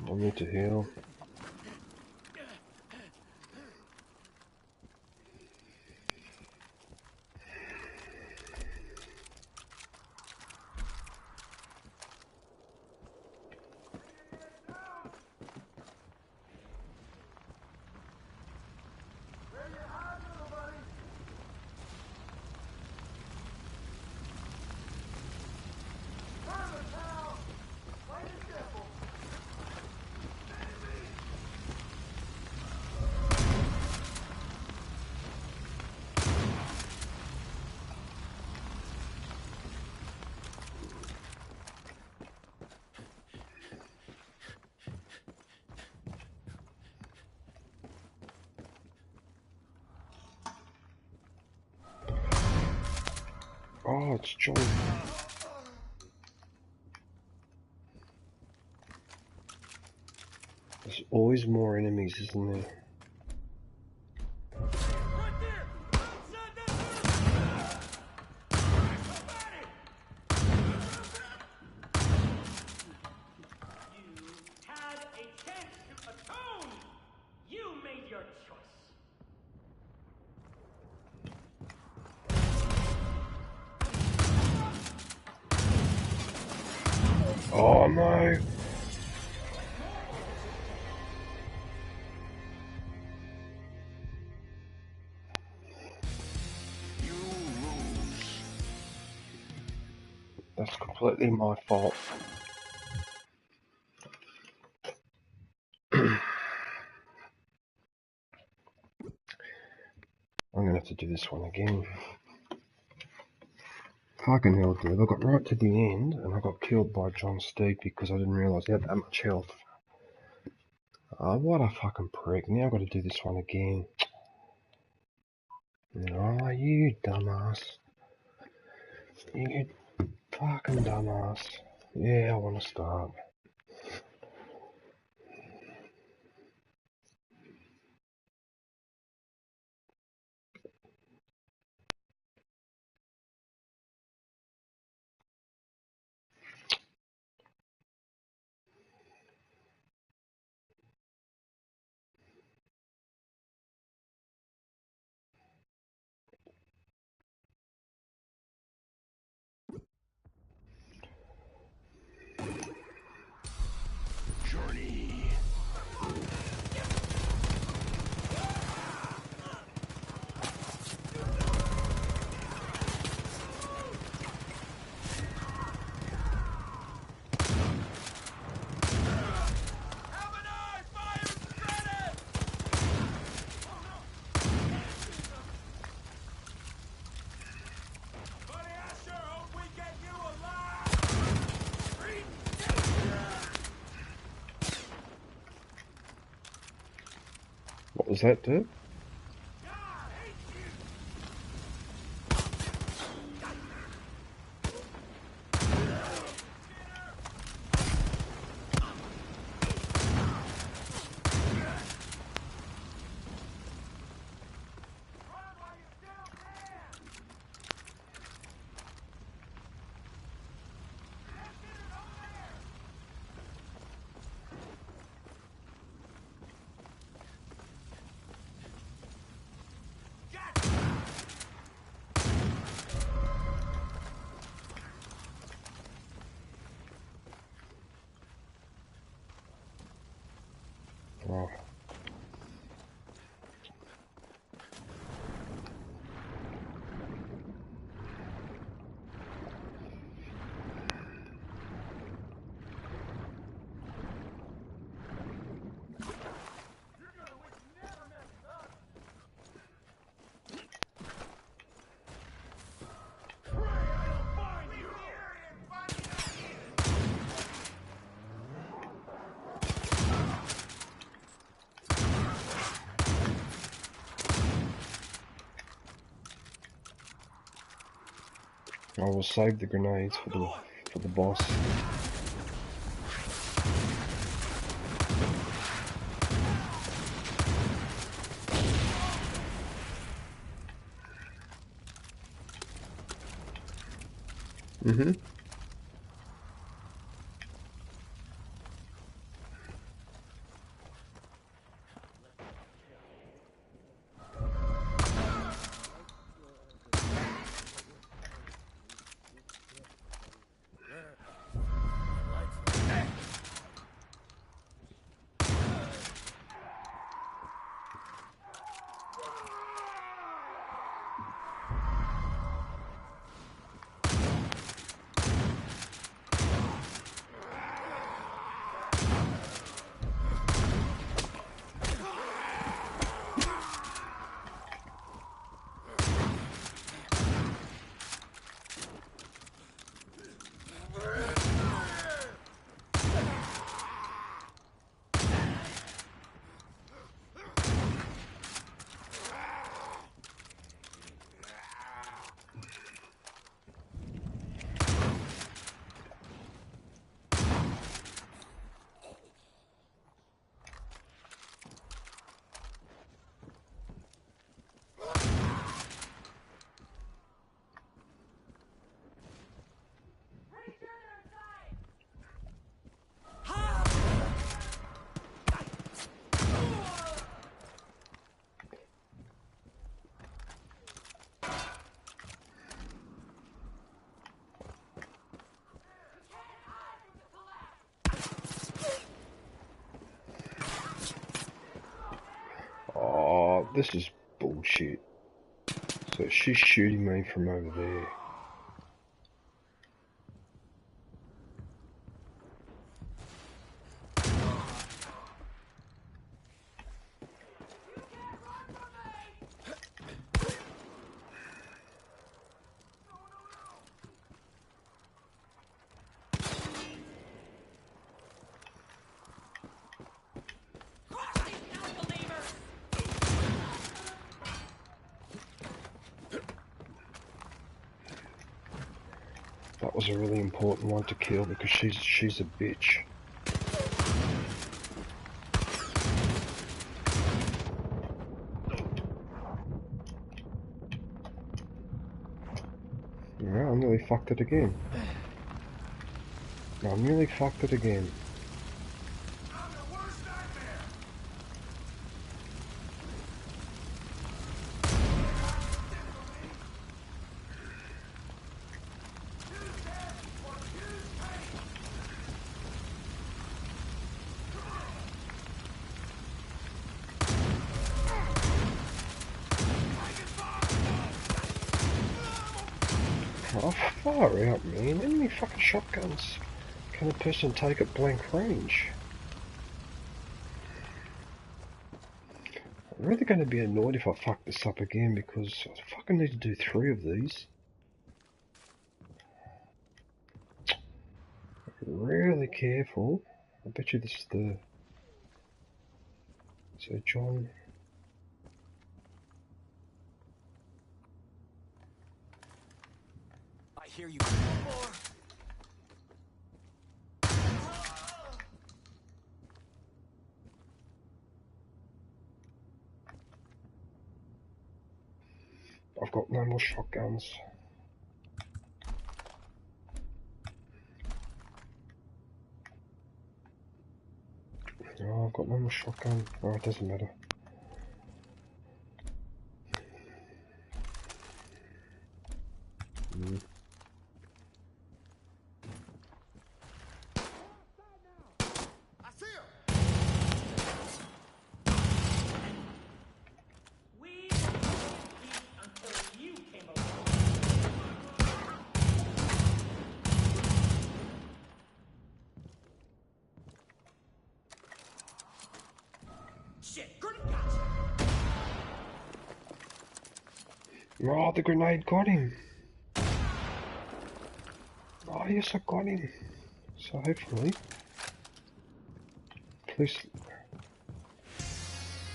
I need to heal. Oh, it's John. There's always more enemies, isn't there? Oh no! That's completely my fault. I'm gonna have to do this one again. Fucking hell, dude. I got right to the end and I got killed by John Steed because I didn't realise he had that much health. What a fucking prick. Now I've got to do this one again. Oh, you dumbass. You fucking dumbass. Yeah, I want to start. What was that, dude? Oh. I will save the grenades for the boss. Mm-hmm. Oh, this is bullshit. So she's shooting me from over there. That was a really important one to kill because she's a bitch. Yeah, I nearly fucked it again. I nearly fucked it again. I'm the worst nightmare. Oh, far out, man. How many fucking shotguns can a person take at blank range? I'm really going to be annoyed if I fuck this up again because I fucking need to do 3 of these. Really careful. I bet you this is the... So John... I hear you. I've got no more shotguns. Oh, I've got no more shotgun. Oh, it doesn't matter. I see him. We didn't eat until you came along. Shit, grenade gotcha. Oh, the grenade got him. Oh, yes, I got him. So hopefully... Please...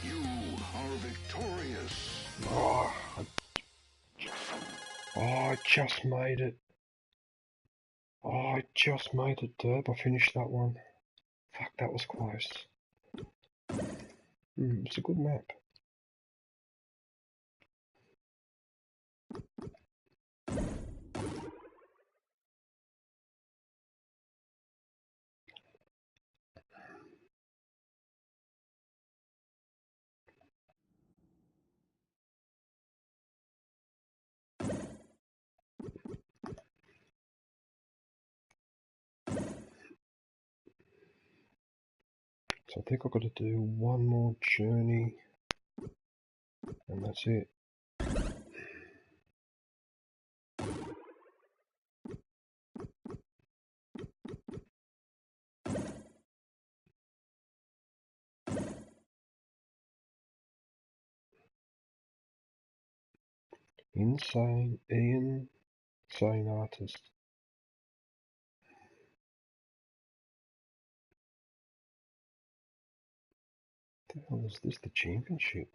You are victorious. Oh, I just made it. Oh, I just made it, Derb. I finished that one. Fuck, that was close. It's a good map. So I think I've got to do one more journey, and that's it. Insane Ian, insane artist. What the hell is this? The championship?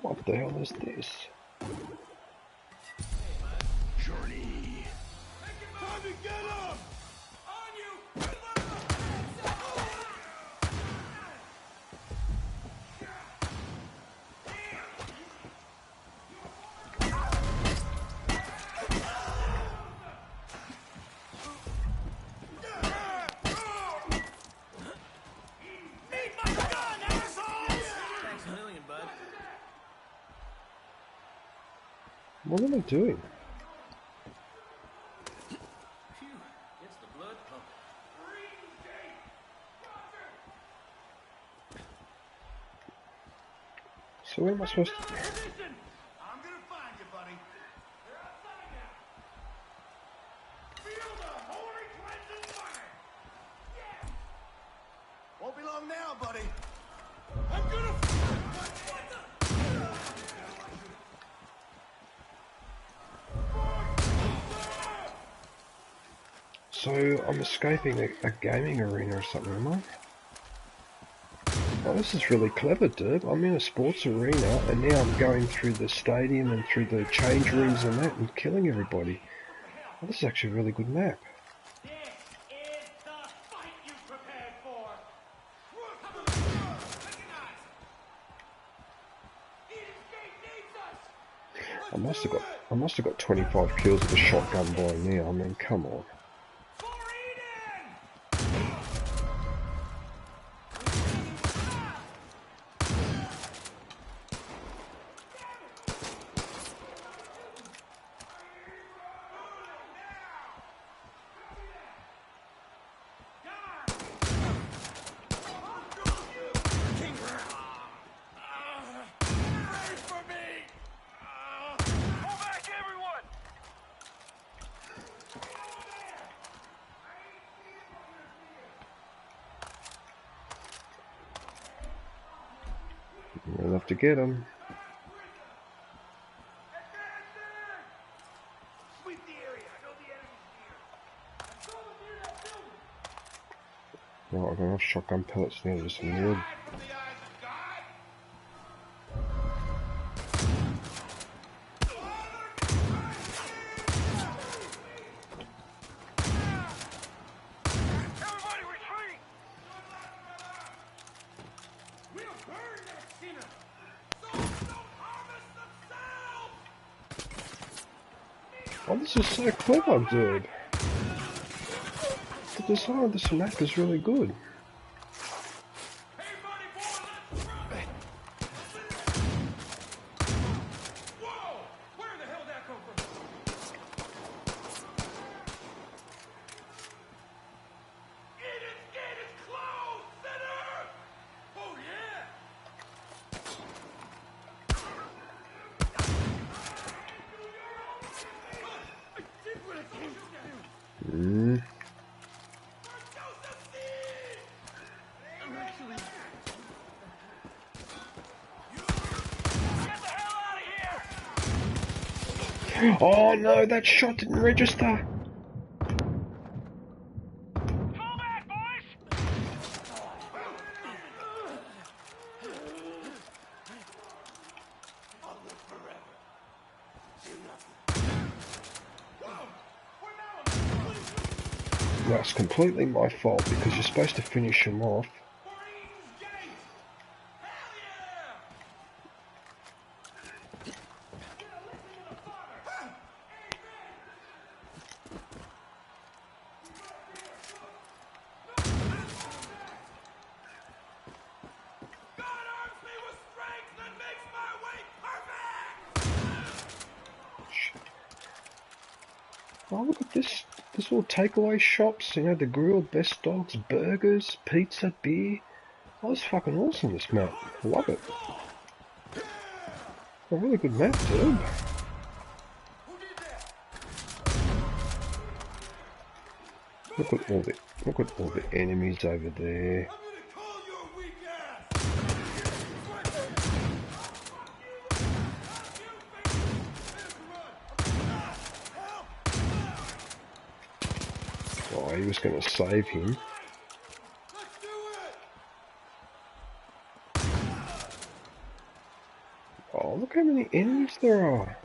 What the hell is this? Journey. Time to get up! On you! Need my gun, assholes! Thanks a million, bud. What are they doing? Phew, gets the blood pumping. So where am I supposed to... Position! I'm gonna find you, buddy. They're outside now. Feel the holy cleansing fire! Yeah! Won't be long now, buddy. I'm gonna... What the... So I'm escaping a gaming arena or something, am I? Oh, this is really clever, dude. I'm in a sports arena and now I'm going through the stadium and through the change rooms and that and killing everybody. Oh, this is actually a really good map. This is the fight you prepared for! I must have got 25 kills with a shotgun by now. I mean, come on. For Eden! We'll have to get him. Sweep the area. I know the enemy's here. Right, I've got enough shotgun pellets now, just some wood. Hide from the eyes of God. Everybody retreat! We'll burn that sinner! Souls don't harvest themselves! Oh, this is so clever, dude. The design of this map is really good. Hey, buddy boy, let's run! Whoa! Where the hell did that come from? Eden's gate is closed, sinner! Oh, yeah! Mm. For Joseph's sins! Oh no, that shot didn't register. That's completely my fault because you're supposed to finish him off. Oh, look at this. This little takeaway shops, you know, the grill, best dogs, burgers, pizza, beer. Oh, it's fucking awesome, this map. I love it. A really good map, dude. Look at all the enemies over there. Oh, he was going to save him. Oh, look how many enemies there are.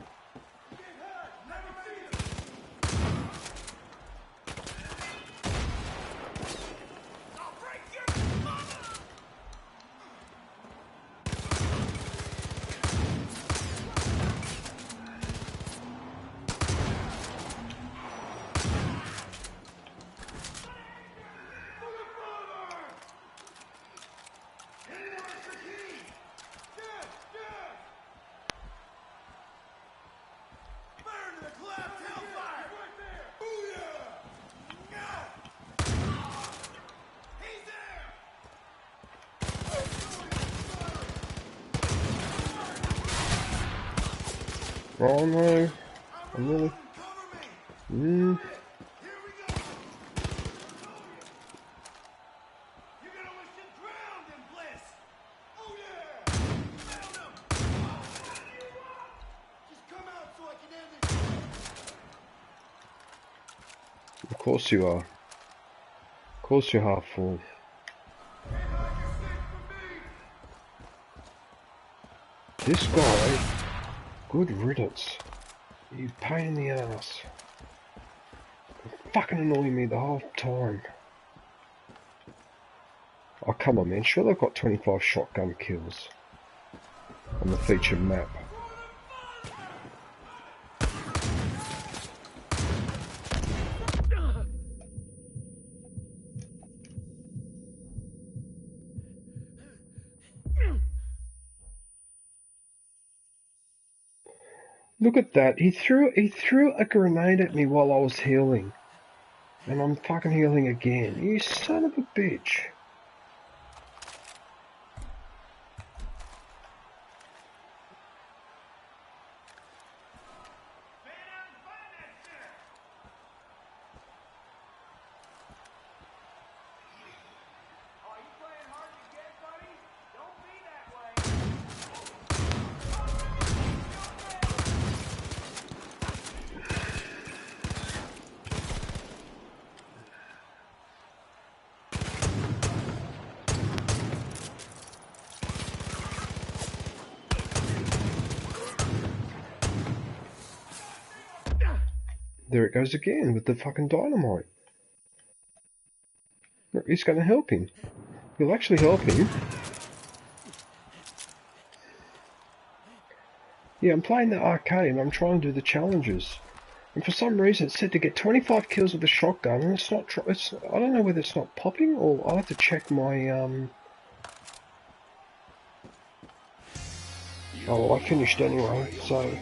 Oh no, I'm really... Of course you are. Of course you're half full. This guy, good riddance. You pain in the ass. Fucking annoying me the whole time. Oh, come on, man. Sure, they've got 25 shotgun kills on the featured map. Look at that. He threw a grenade at me while I was healing. And I'm fucking healing again. You son of a bitch. There it goes again with the fucking dynamite. Look, he's going to help him. He'll actually help him. Yeah, I'm playing the arcade and I'm trying to do the challenges. And for some reason it said to get 25 kills with the shotgun and it's not, I don't know whether it's not popping or I'll have to check my, Oh, well, I finished anyway, so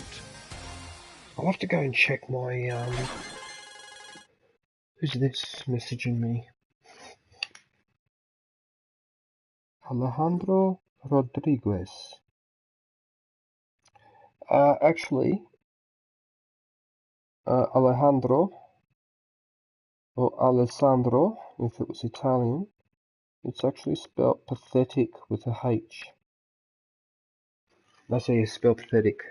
I'll have to go and check my, Who's this messaging me? Alejandro Rodriguez. Actually, Alejandro, or Alessandro, if it was Italian, it's actually spelled pathetic with a H. That's how you spell pathetic.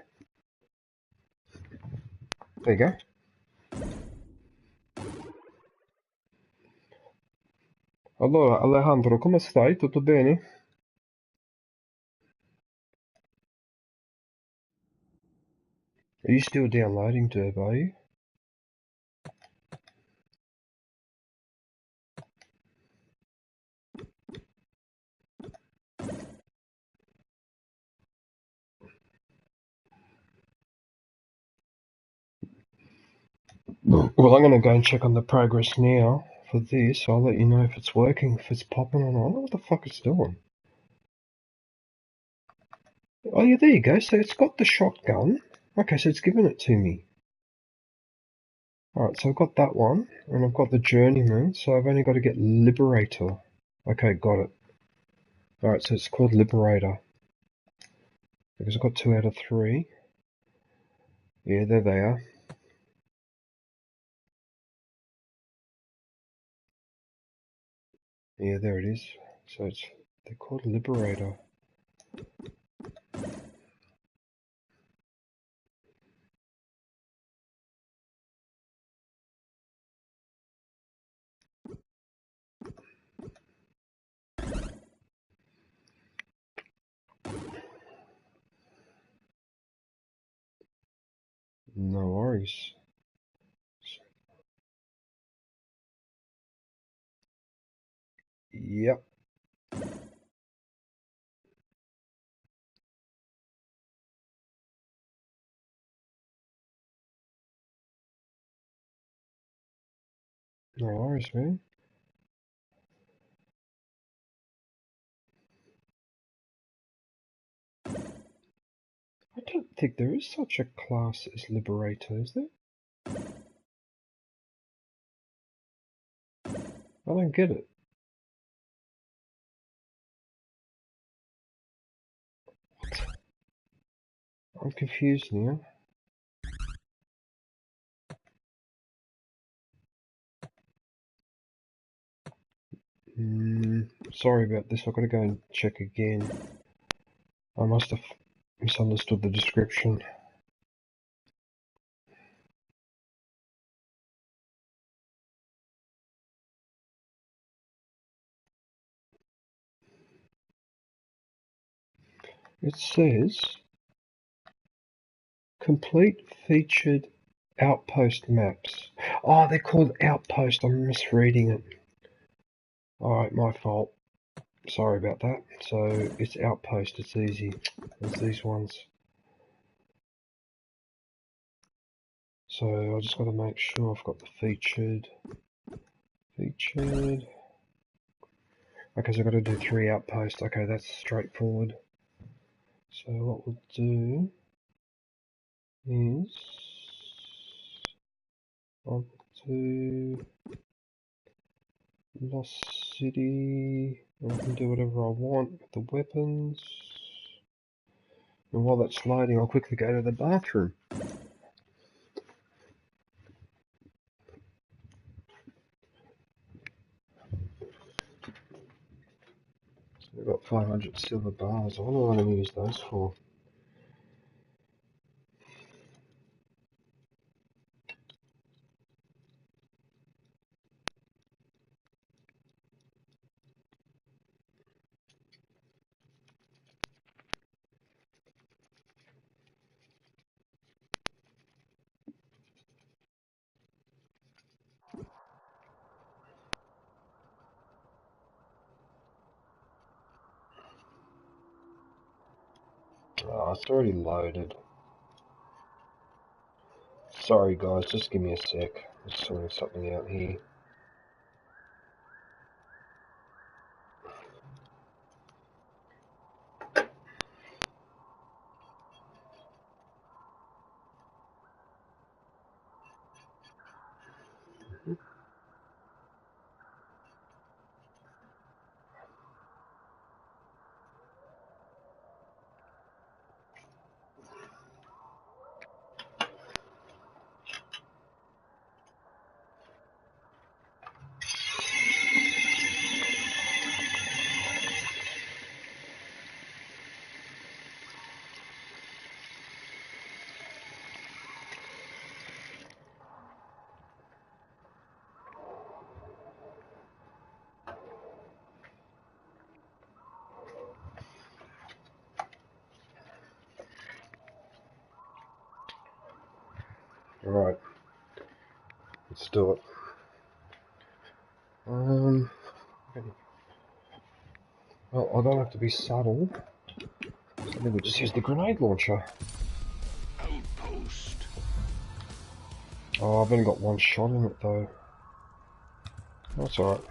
There you go. Allora, Alejandro, come stai? Tutto bene? Are you still downloading, Turbo? Are you? Well, I'm going to go and check on the progress now for this. I'll let you know if it's working, if it's popping or not. I don't know what the fuck it's doing. Oh yeah, there you go. So it's got the shotgun. Okay, so it's given it to me. Alright, so I've got that one, and I've got the journeyman, so I've only got to get Liberator. Okay, got it. Alright, so it's called Liberator. Because I've got 2 out of 3. Yeah, there they are. Yeah, there it is. So they're called Liberator. No worries. Yep. No worries, man. I don't think there is such a class as Liberator, is there? I don't get it. I'm confused now. Sorry about this, I've got to go and check again. I must have misunderstood the description. It says, complete featured outpost maps. Oh, they're called outpost, I'm misreading it. Alright, my fault. Sorry about that. So, it's outpost, it's easy. It's these ones. So, I just got to make sure I've got the featured. Featured. Okay, so I've got to do 3 outposts. Okay, that's straightforward. So what we'll do is I'll do Lost City, and I can do whatever I want with the weapons. And while that's loading, I'll quickly go to the bathroom. We've got 500 silver bars. I wonder what I'm going to use those for. Oh, it's already loaded. Sorry guys, just give me a sec. I'm just sorting something out here. Alright, let's do it. Well, I don't have to be subtle. So I think we'll just use the grenade launcher. Outpost. Oh, I've only got one shot in it though. That's alright.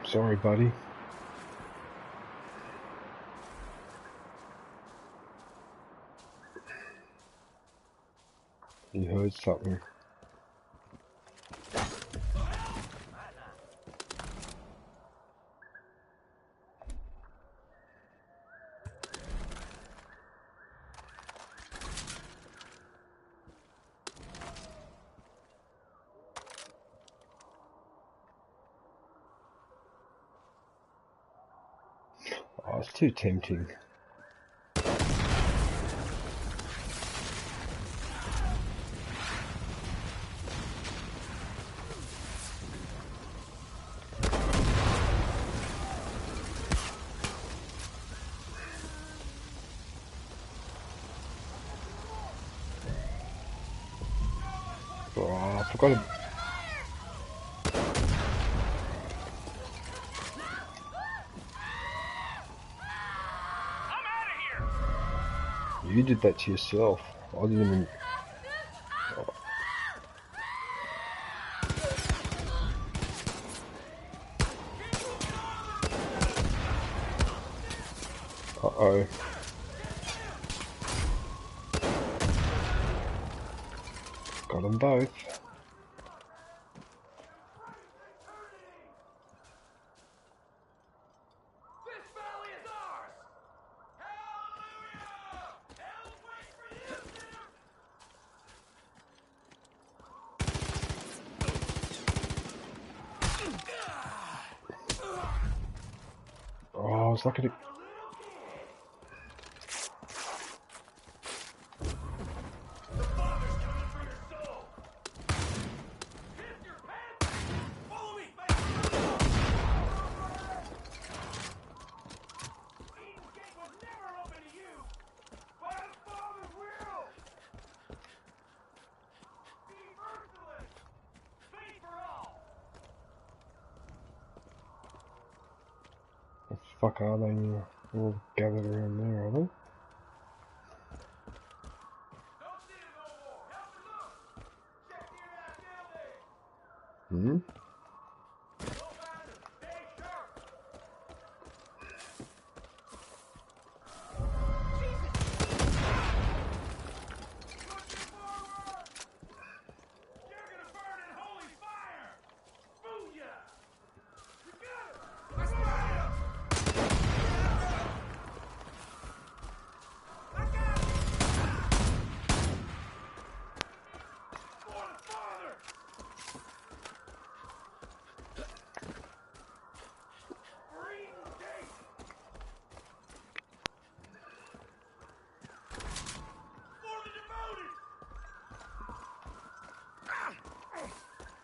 Sorry, buddy. You heard something. Oh, it's too tempting. Oh, I forgot to... You did that to yourself. I didn't even... Uh-oh. Got them both. This valley is ours! Hallelujah! Hell's waiting for you, sinner! Oh, I was lucky to... The Father's coming for your soul! Hit your pants! Follow me! Eden's gate was never open to you! By the Father's will! Be merciless! Faith for all! What the fuck are they? All gathered around there, are they? Don't see it no more! Help me look! Check your ass down there! Hmm? Go find him! Stay sharp! Pushing forward! You're gonna burn in holy fire! Booyah! You got him! I spotted him! I got him! For the Father! For Eden's gate! For the devoted!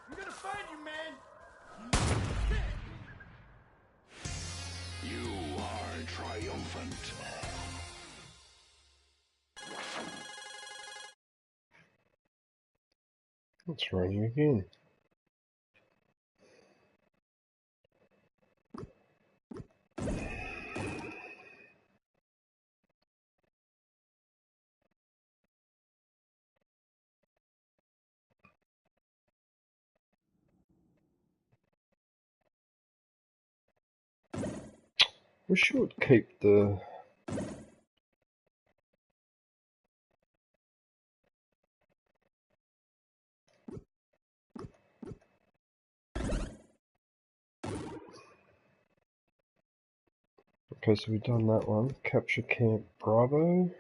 I'm gonna find you, man! You are triumphant. It's raining again. We should keep the Okay, so we've done that one. Capture Camp Bravo.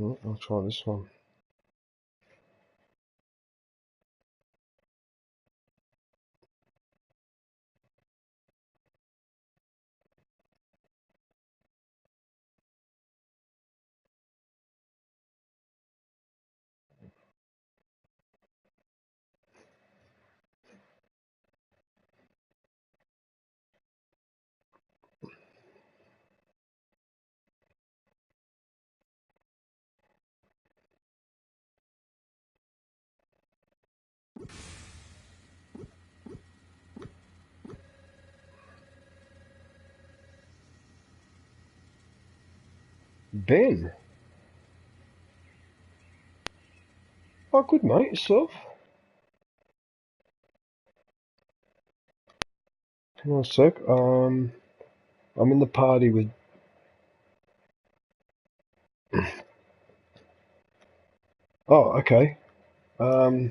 I'll try this one. Ben! Oh, good mate, yourself? Hang on a sec. I'm in the party with... Oh, okay. What are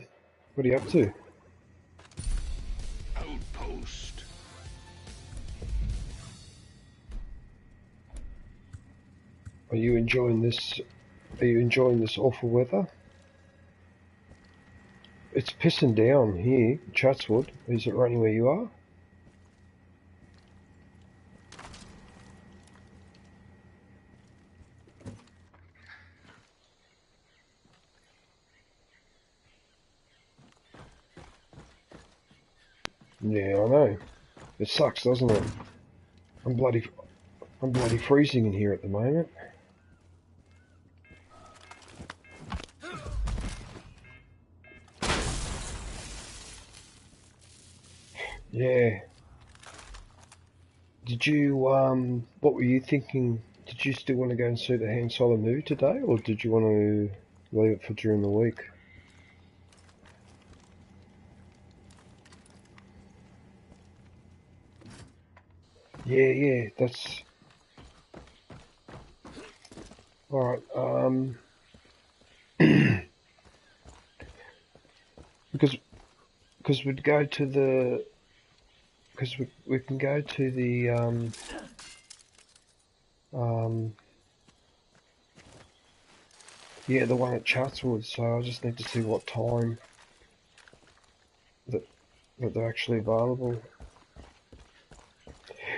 you up to? Outpost. Are you enjoying this? Are you enjoying this awful weather? It's pissing down here, Chatswood. Is it raining where you are? Yeah, I know. It sucks, doesn't it? I'm bloody freezing in here at the moment. Yeah. Did you, what were you thinking? Did you still want to go and see the Han Solo movie today, or did you want to leave it for during the week? Yeah, that's... Alright, because we'd go to the... Because we can go to the, yeah, the one at Chatswood, so I just need to see what time that they're actually available.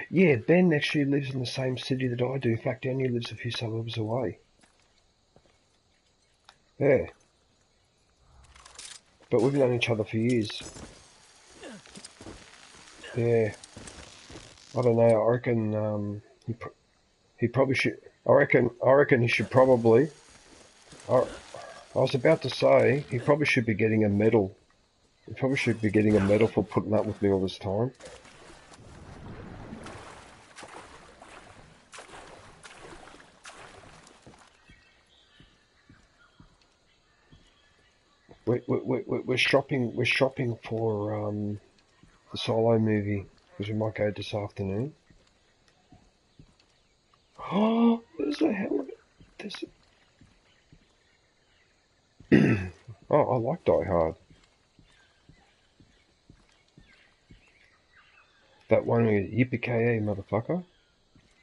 Yeah, Ben actually lives in the same city that I do. In fact, he only lives a few suburbs away. Yeah. But we've known each other for years. Yeah. I don't know, I reckon, he probably should, I reckon he should probably, I was about to say, he probably should be getting a medal. He probably should be getting a medal for putting up with me all this time. We're shopping for the Solo movie because we might go this afternoon. Oh, there's a hell of there's oh, I like Die Hard. That one with Yippee-ki-yay, motherfucker.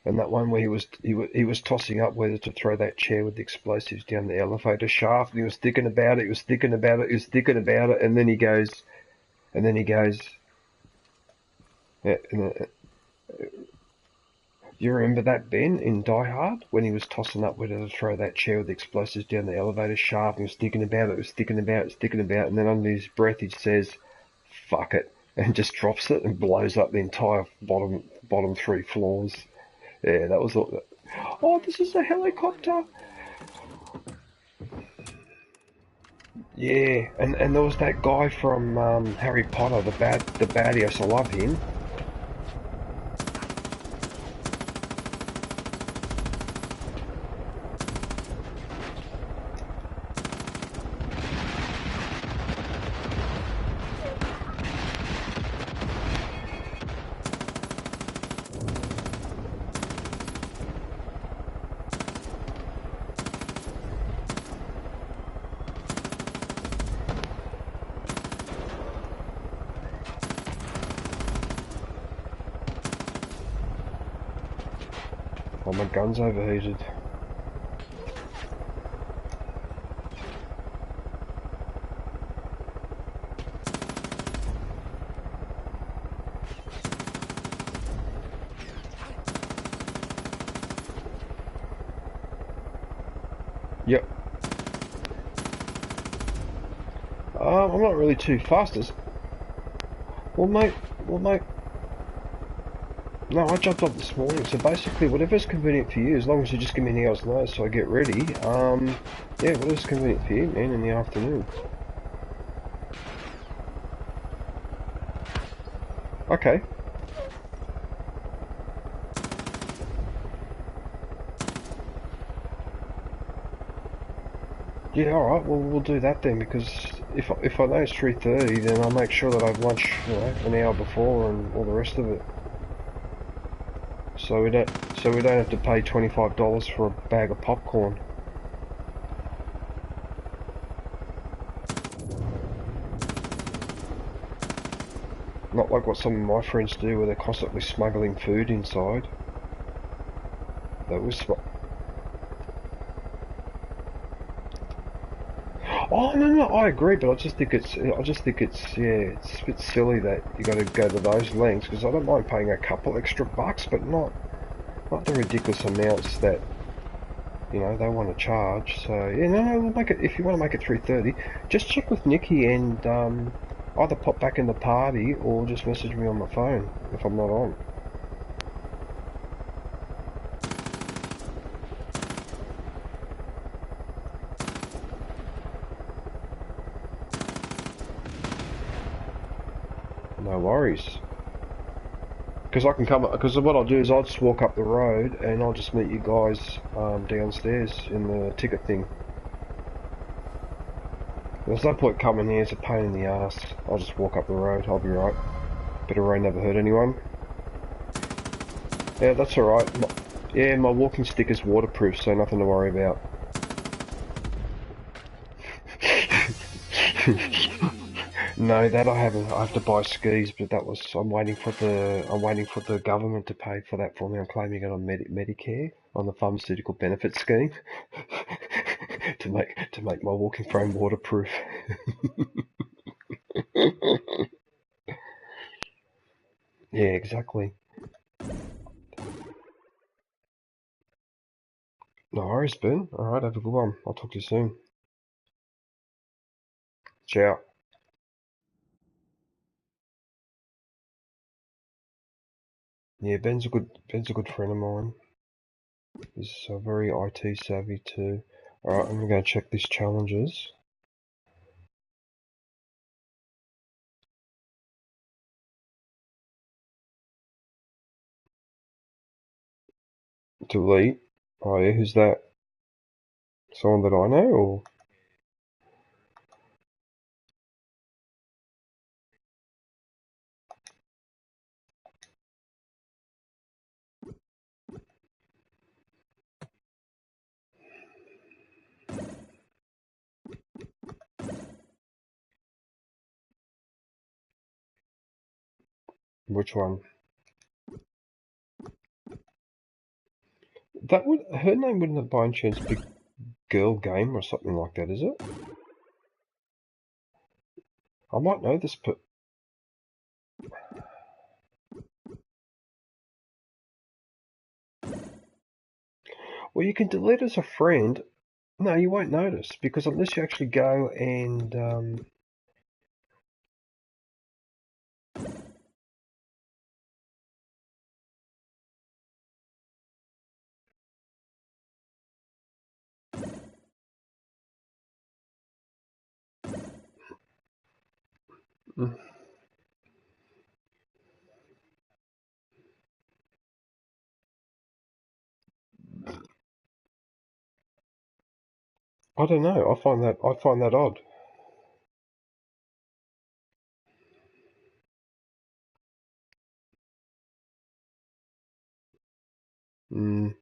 And that one where he was tossing up whether to throw that chair with the explosives down the elevator shaft, and he was thinking about it, he was thinking about it, he was thinking about it, and then he goes, yeah, you remember that, Ben, in Die Hard, when he was tossing up whether to throw that chair with the explosives down the elevator shaft, and he was thinking about it, he was thinking about it, he was thinking about it, and then under his breath he says, fuck it, and just drops it and blows up the entire bottom 3 floors. Yeah, that was all. Oh, this is a helicopter. Yeah, and there was that guy from Harry Potter, the Badius. I love him. Oh, my gun's overheated. Yep. I'm not really too fast as... Well, mate. No, I jumped up this morning, so basically whatever's convenient for you, as long as you just give me an hour's notice so I get ready, yeah, whatever's convenient for you, man, in the afternoon. Okay. Yeah, alright, well, we'll do that then, because if I know it's 3:30, then I'll make sure that I have lunch, you know, an hour before and all the rest of it. So we don't have to pay $25 for a bag of popcorn. Not like what some of my friends do, where they're constantly smuggling food inside. That was Oh no, I agree, but I just think it's yeah, it's a bit silly that you got to go to those lengths. Because I don't mind paying a couple extra bucks, but not the ridiculous amounts that you know they want to charge. So yeah, no, we'll make it. If you want to make it 3:30, just check with Nikki and either pop back in the party or just message me on my phone if I'm not on. No worries. Because I can come, because what I'll do is I'll just walk up the road and I'll just meet you guys downstairs in the ticket thing. There's no point coming here, it's a pain in the ass. I'll just walk up the road, I'll be right. Bit of rain never hurt anyone. Yeah, that's alright. Yeah, my walking stick is waterproof, so nothing to worry about. No, that I haven't. I have to buy skis, but that was I'm waiting for the government to pay for that for me. I'm claiming it on Medicare on the pharmaceutical benefit scheme to make my walking frame waterproof. Yeah, exactly. No worries, Ben. All right, have a good one. I'll talk to you soon. Ciao. Yeah, Ben's a good friend of mine. He's very IT savvy too. All right, I'm gonna go check these challenges. Delete. Oh yeah, who's that? Someone that I know, or? Which one? Her name wouldn't by any chance be Girl Game or something like that, is it? I might know this, but well, you can delete as a friend. No, you won't notice because unless you actually go and I don't know. I find that odd. Mm.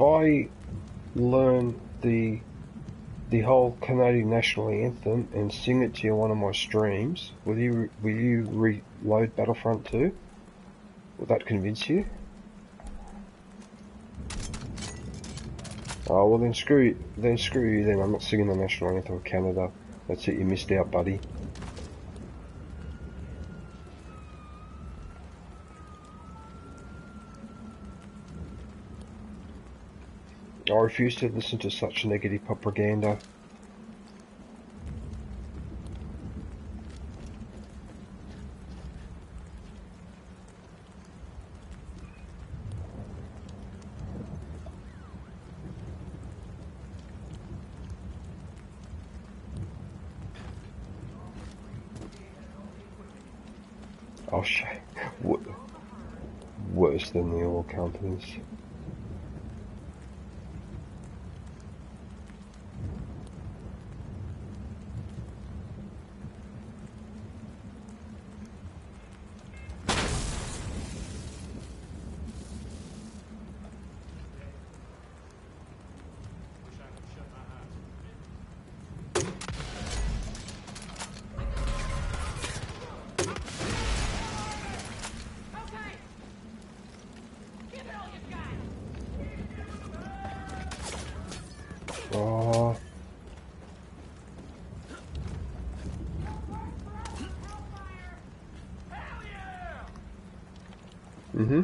I learn the whole Canadian national anthem and sing it to you on one of my streams, will you reload Battlefront 2? Will that convince you? Oh well, then screw you. Then screw you. Then I'm not singing the national anthem of Canada. That's it. You missed out, buddy. I refuse to listen to such negative propaganda. Oh shit. Worse than the oil companies. Oh. Mm-hmm.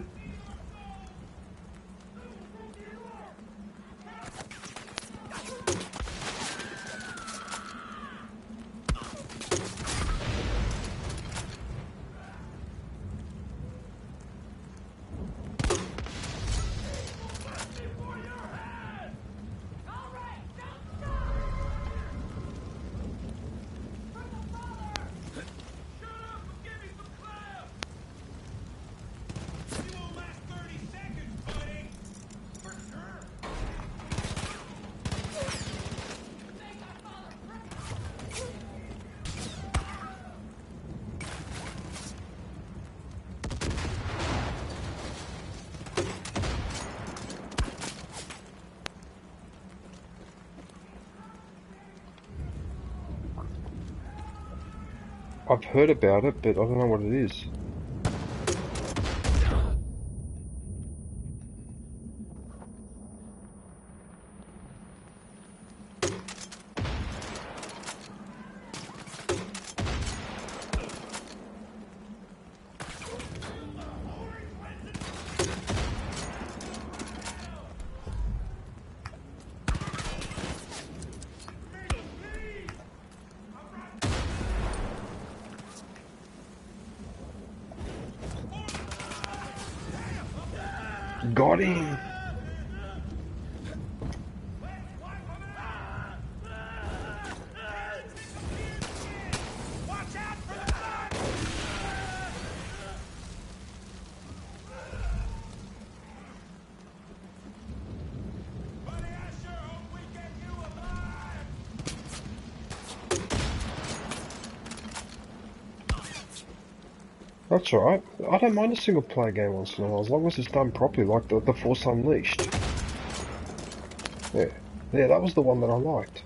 I've heard about it, but I don't know what it is. Got him! That's alright. I don't mind a single player game once in a while, as long as it's done properly, like the Force Unleashed. Yeah. Yeah, that was the one that I liked.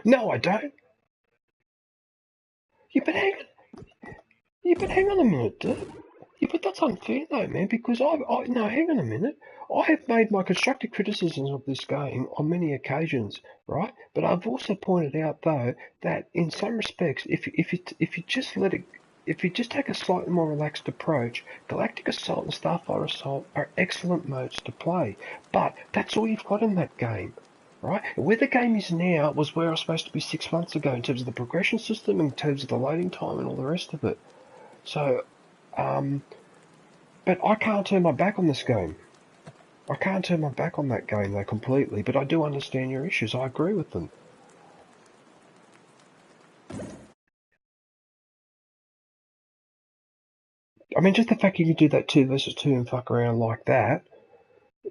No, I don't. Hang on a minute, dude. Yeah, but that's unfair though, man, because no, hang on a minute. I have made my constructive criticisms of this game on many occasions, right? But I've also pointed out though that in some respects, if you just let it, if you just take a slightly more relaxed approach, Galactic Assault and Starfire Assault are excellent modes to play. But that's all you've got in that game. right? Where the game is now was where I was supposed to be 6 months ago in terms of the progression system, in terms of the loading time and all the rest of it. So, but I can't turn my back on this game. I can't turn my back on that game though completely, but I do understand your issues. I agree with them. I mean, just the fact you can do that 2 versus 2 and fuck around like that,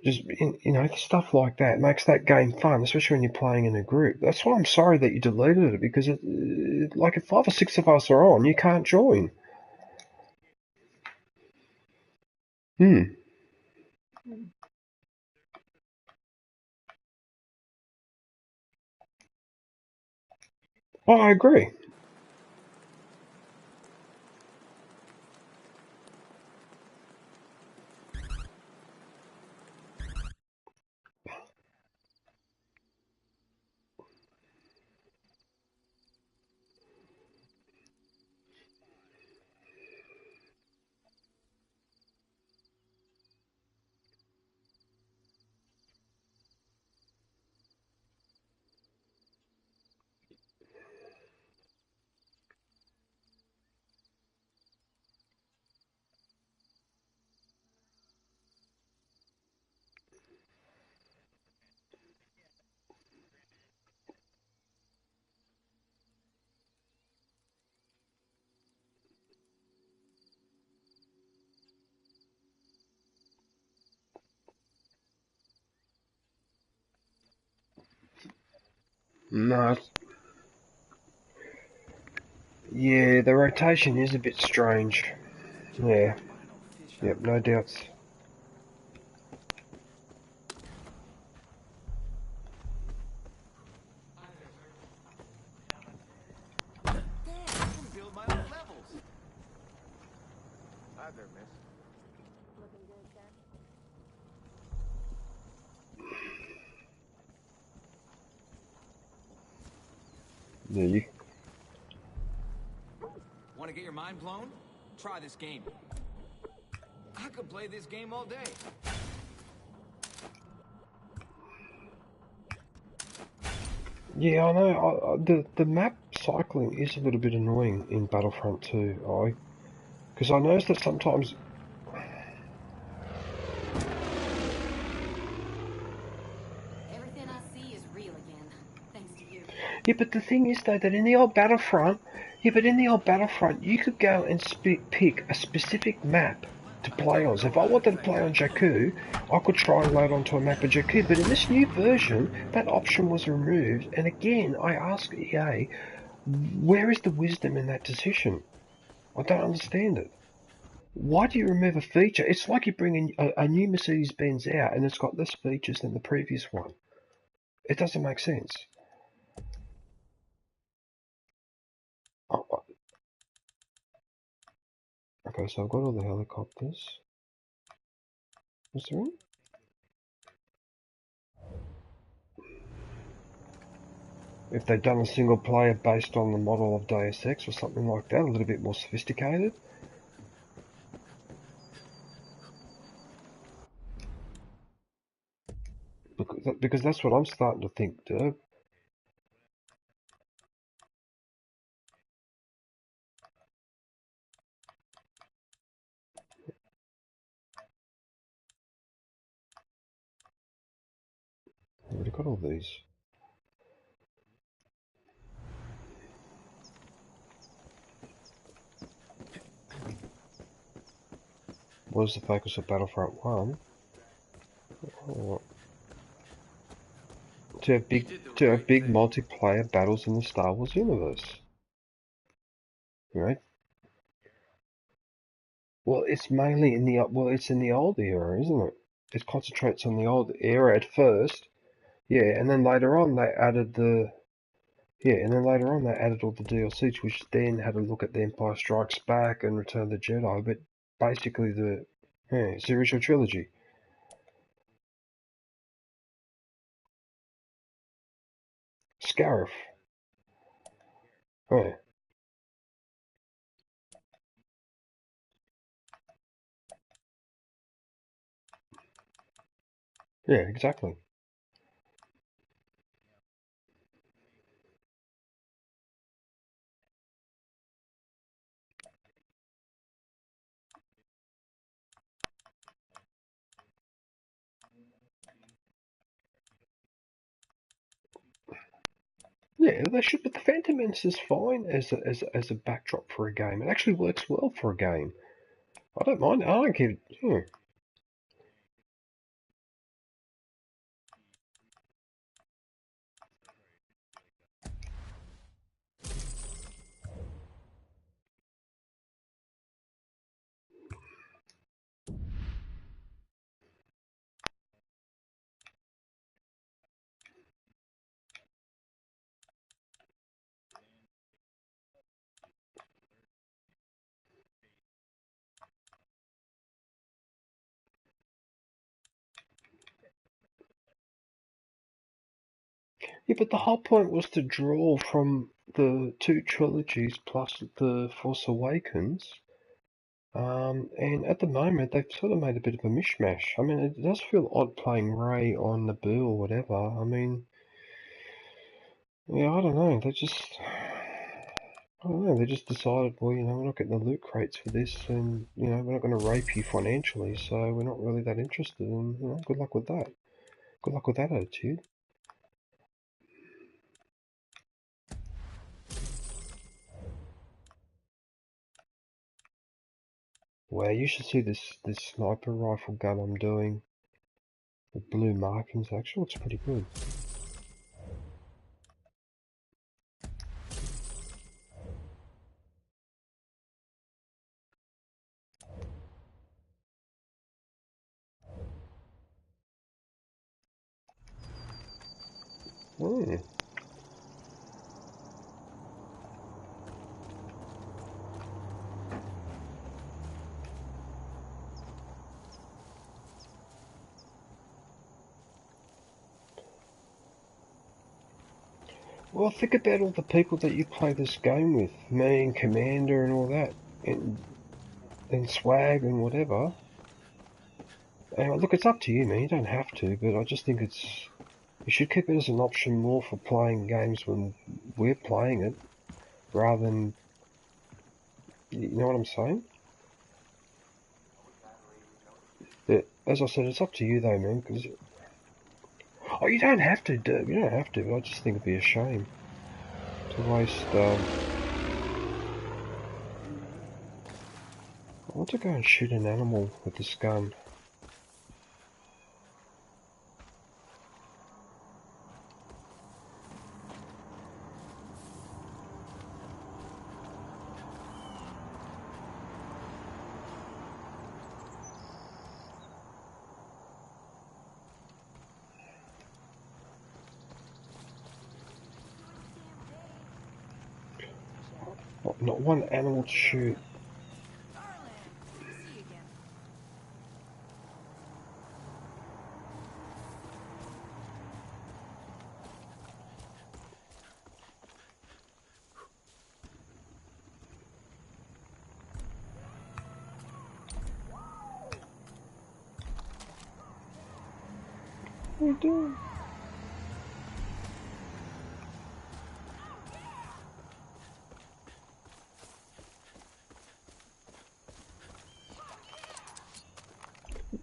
just, you know, stuff like that makes that game fun, especially when you're playing in a group. That's why I'm sorry that you deleted it, because like if 5 or 6 of us are on, you can't join. Hmm. Oh, I agree. No, yeah, the rotation is a bit strange. Yeah, yep, no doubts. Yeah, you, Want to get your mind blown? Try this game. I could play this game all day. yeah, I know. The map cycling is a little bit annoying in Battlefront 2, because I noticed that sometimes. Everything I see is real again, thanks to you. Yeah, but the thing is though that in the old Battlefront, you could go and pick a specific map to play on. So if I wanted to play on Jakku, I could try and load onto a map of Jakku. But in this new version, that option was removed. And again, I ask EA, where is the wisdom in that decision? I don't understand it. Why do you remove a feature? It's like you bring a new Mercedes-Benz out and it's got less features than the previous one. It doesn't make sense. Oh, okay, so I've got all the helicopters. What's the room? If they'd done a single player based on the model of Deus Ex or something like that, a little bit more sophisticated. Because that's what I'm starting to think, Derb. I've already got all these. What was the focus of Battlefront 1? Oh, to have big multiplayer battles in the Star Wars universe. Right? Well, it's mainly in it's in the old era, isn't it? It concentrates on the old era at first. Yeah, and then later on they added all the DLCs, which then had a look at The Empire Strikes Back and Return of the Jedi, but basically it's the original trilogy. Scarif. Yeah, yeah, exactly. Yeah, they should, but the Phantom Menace is fine as a backdrop for a game. It actually works well for a game. I don't mind. I don't care. Yeah. Yeah, but the whole point was to draw from the two trilogies plus the Force Awakens. And at the moment, they've sort of made a bit of a mishmash. I mean, it does feel odd playing Rey on Naboo or whatever. I mean, yeah, I don't know. I don't know. They just decided, well, we're not getting the loot crates for this, and we're not going to rape you financially, so we're not really that interested. And good luck with that. Good luck with that attitude. Wow, you should see this sniper rifle gun I'm doing. The blue markings, actually, it's pretty good. Hmm. Well, think about all the people that you play this game with. Me and Commander and all that. And Swag and whatever. And look, it's up to you, man. You don't have to, but I just think you should keep it as an option more for playing games when we're playing it, rather than, you know what I'm saying? But as I said, it's up to you though, man. Because you don't have to, do. You don't have to. But I just think it'd be a shame to waste. I want to go and shoot an animal with this gun. Not one animal to shoot. What are you doing?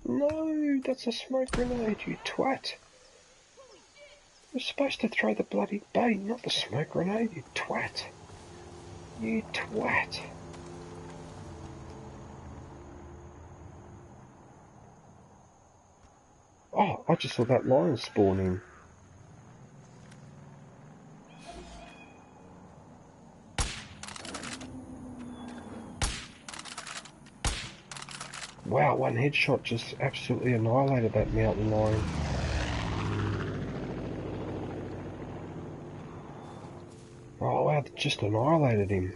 No, that's a smoke grenade, you twat. You're supposed to throw the bloody bait, not the smoke grenade, you twat. You twat. Oh, I just saw that lion spawn in. Wow, one headshot just absolutely annihilated that mountain lion. Oh wow, just annihilated him.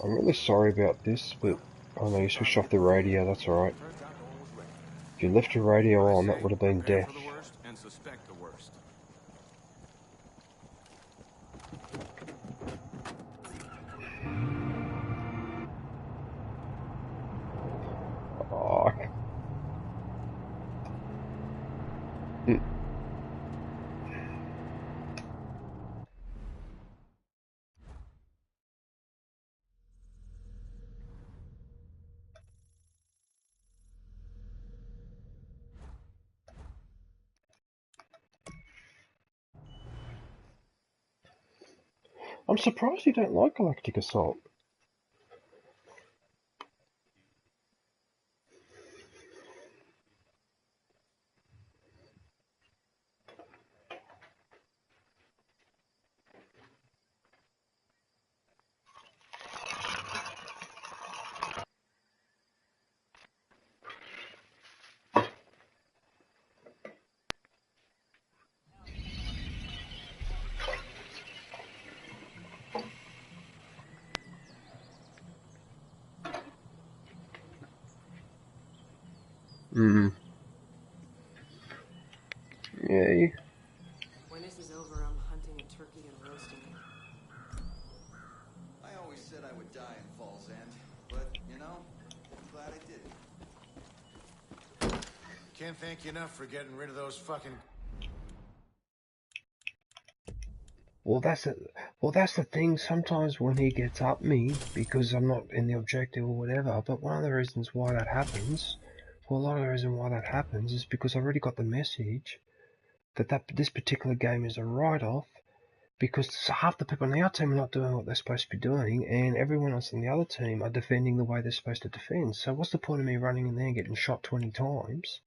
I'm really sorry about this, but oh no, you switched off the radio, that's alright. If you left your radio on, that would have been death. And suspect the worst. Oh, I'm surprised you don't like Galactic Assault. Yeah. When this is over, I'm hunting a turkey and roasting it. I always said I would die in Fall's End, but, you know, I'm glad I didn't. Can't thank you enough for getting rid of those fucking... Well, that's the thing. Sometimes when he gets up me because I'm not in the objective or whatever. But one of the reasons why that happens, well, a lot of the reason why that happens is because I already got the message that this particular game is a write-off because half the people on our team are not doing what they're supposed to be doing, and everyone else on the other team are defending the way they're supposed to defend. So what's the point of me running in there and getting shot 20 times?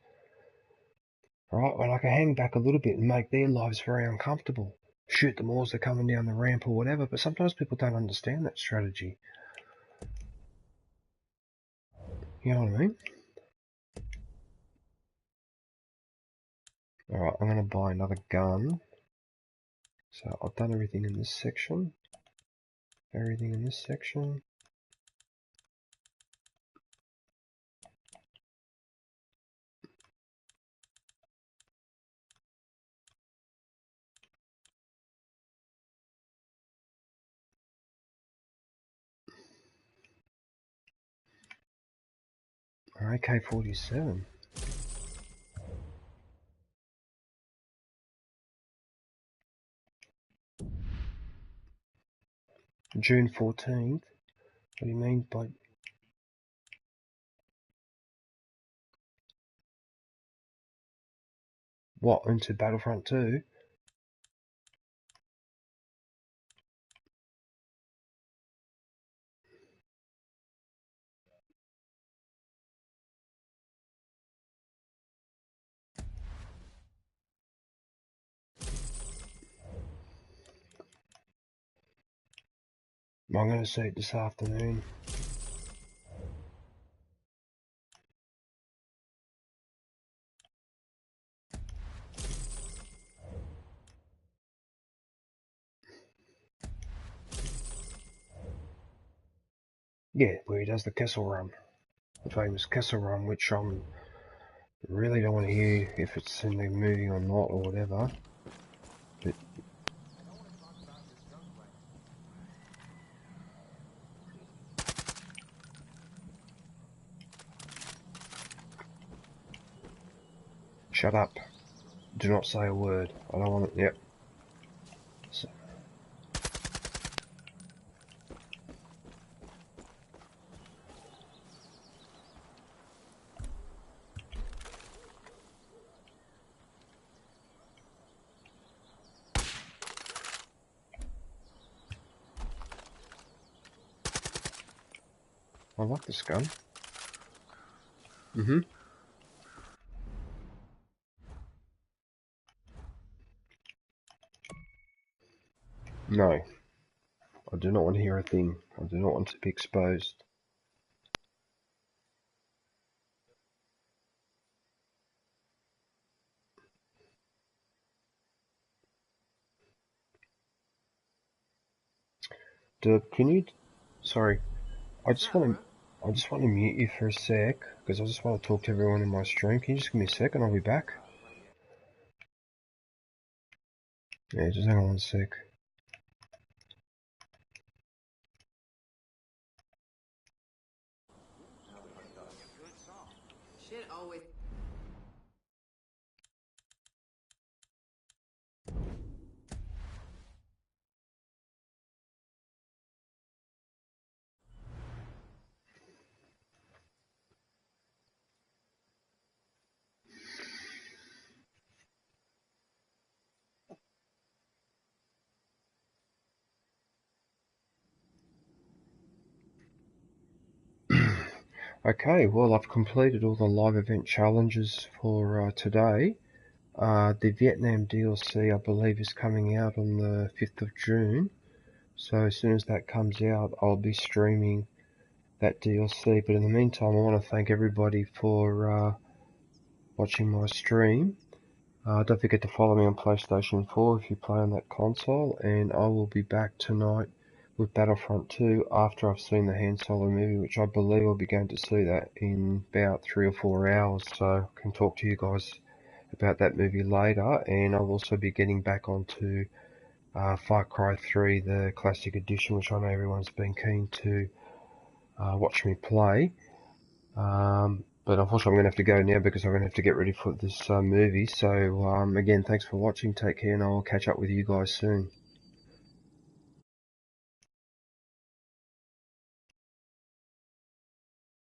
Right? When I can hang back a little bit and make their lives very uncomfortable. Shoot them all as they're coming down the ramp or whatever, but sometimes people don't understand that strategy. You know what I mean? Alright, I'm going to buy another gun. So I've done everything in this section. Everything in this section. AK-47. June 14th. What do you mean by... What, into Battlefront 2? I'm going to see it this afternoon. Yeah, where he does the Kessel Run. The famous Kessel Run, which really don't want to hear if it's in the movie or not or whatever. But shut up. Do not say a word. I don't want it. Yep. So, I like this gun. No. I do not want to hear a thing. I do not want to be exposed. Can you... Sorry. I just want to mute you for a sec, because I just want to talk to everyone in my stream. Can you just give me a sec and I'll be back? Yeah, just hang on one sec. Shit always... Okay, well I've completed all the live event challenges for today. The Vietnam DLC I believe is coming out on the 5th of June. So as soon as that comes out I'll be streaming that DLC. But in the meantime I want to thank everybody for watching my stream. Don't forget to follow me on PlayStation 4 if you play on that console, and I will be back tonight with Battlefront 2 after I've seen the Han Solo movie, which I believe I'll be going to see that in about 3 or 4 hours, so I can talk to you guys about that movie later. And I'll also be getting back onto Far Cry 3, the Classic Edition, which I know everyone's been keen to watch me play. But unfortunately I'm going to have to go now because I'm going to have to get ready for this movie. So again, thanks for watching, take care, and I'll catch up with you guys soon.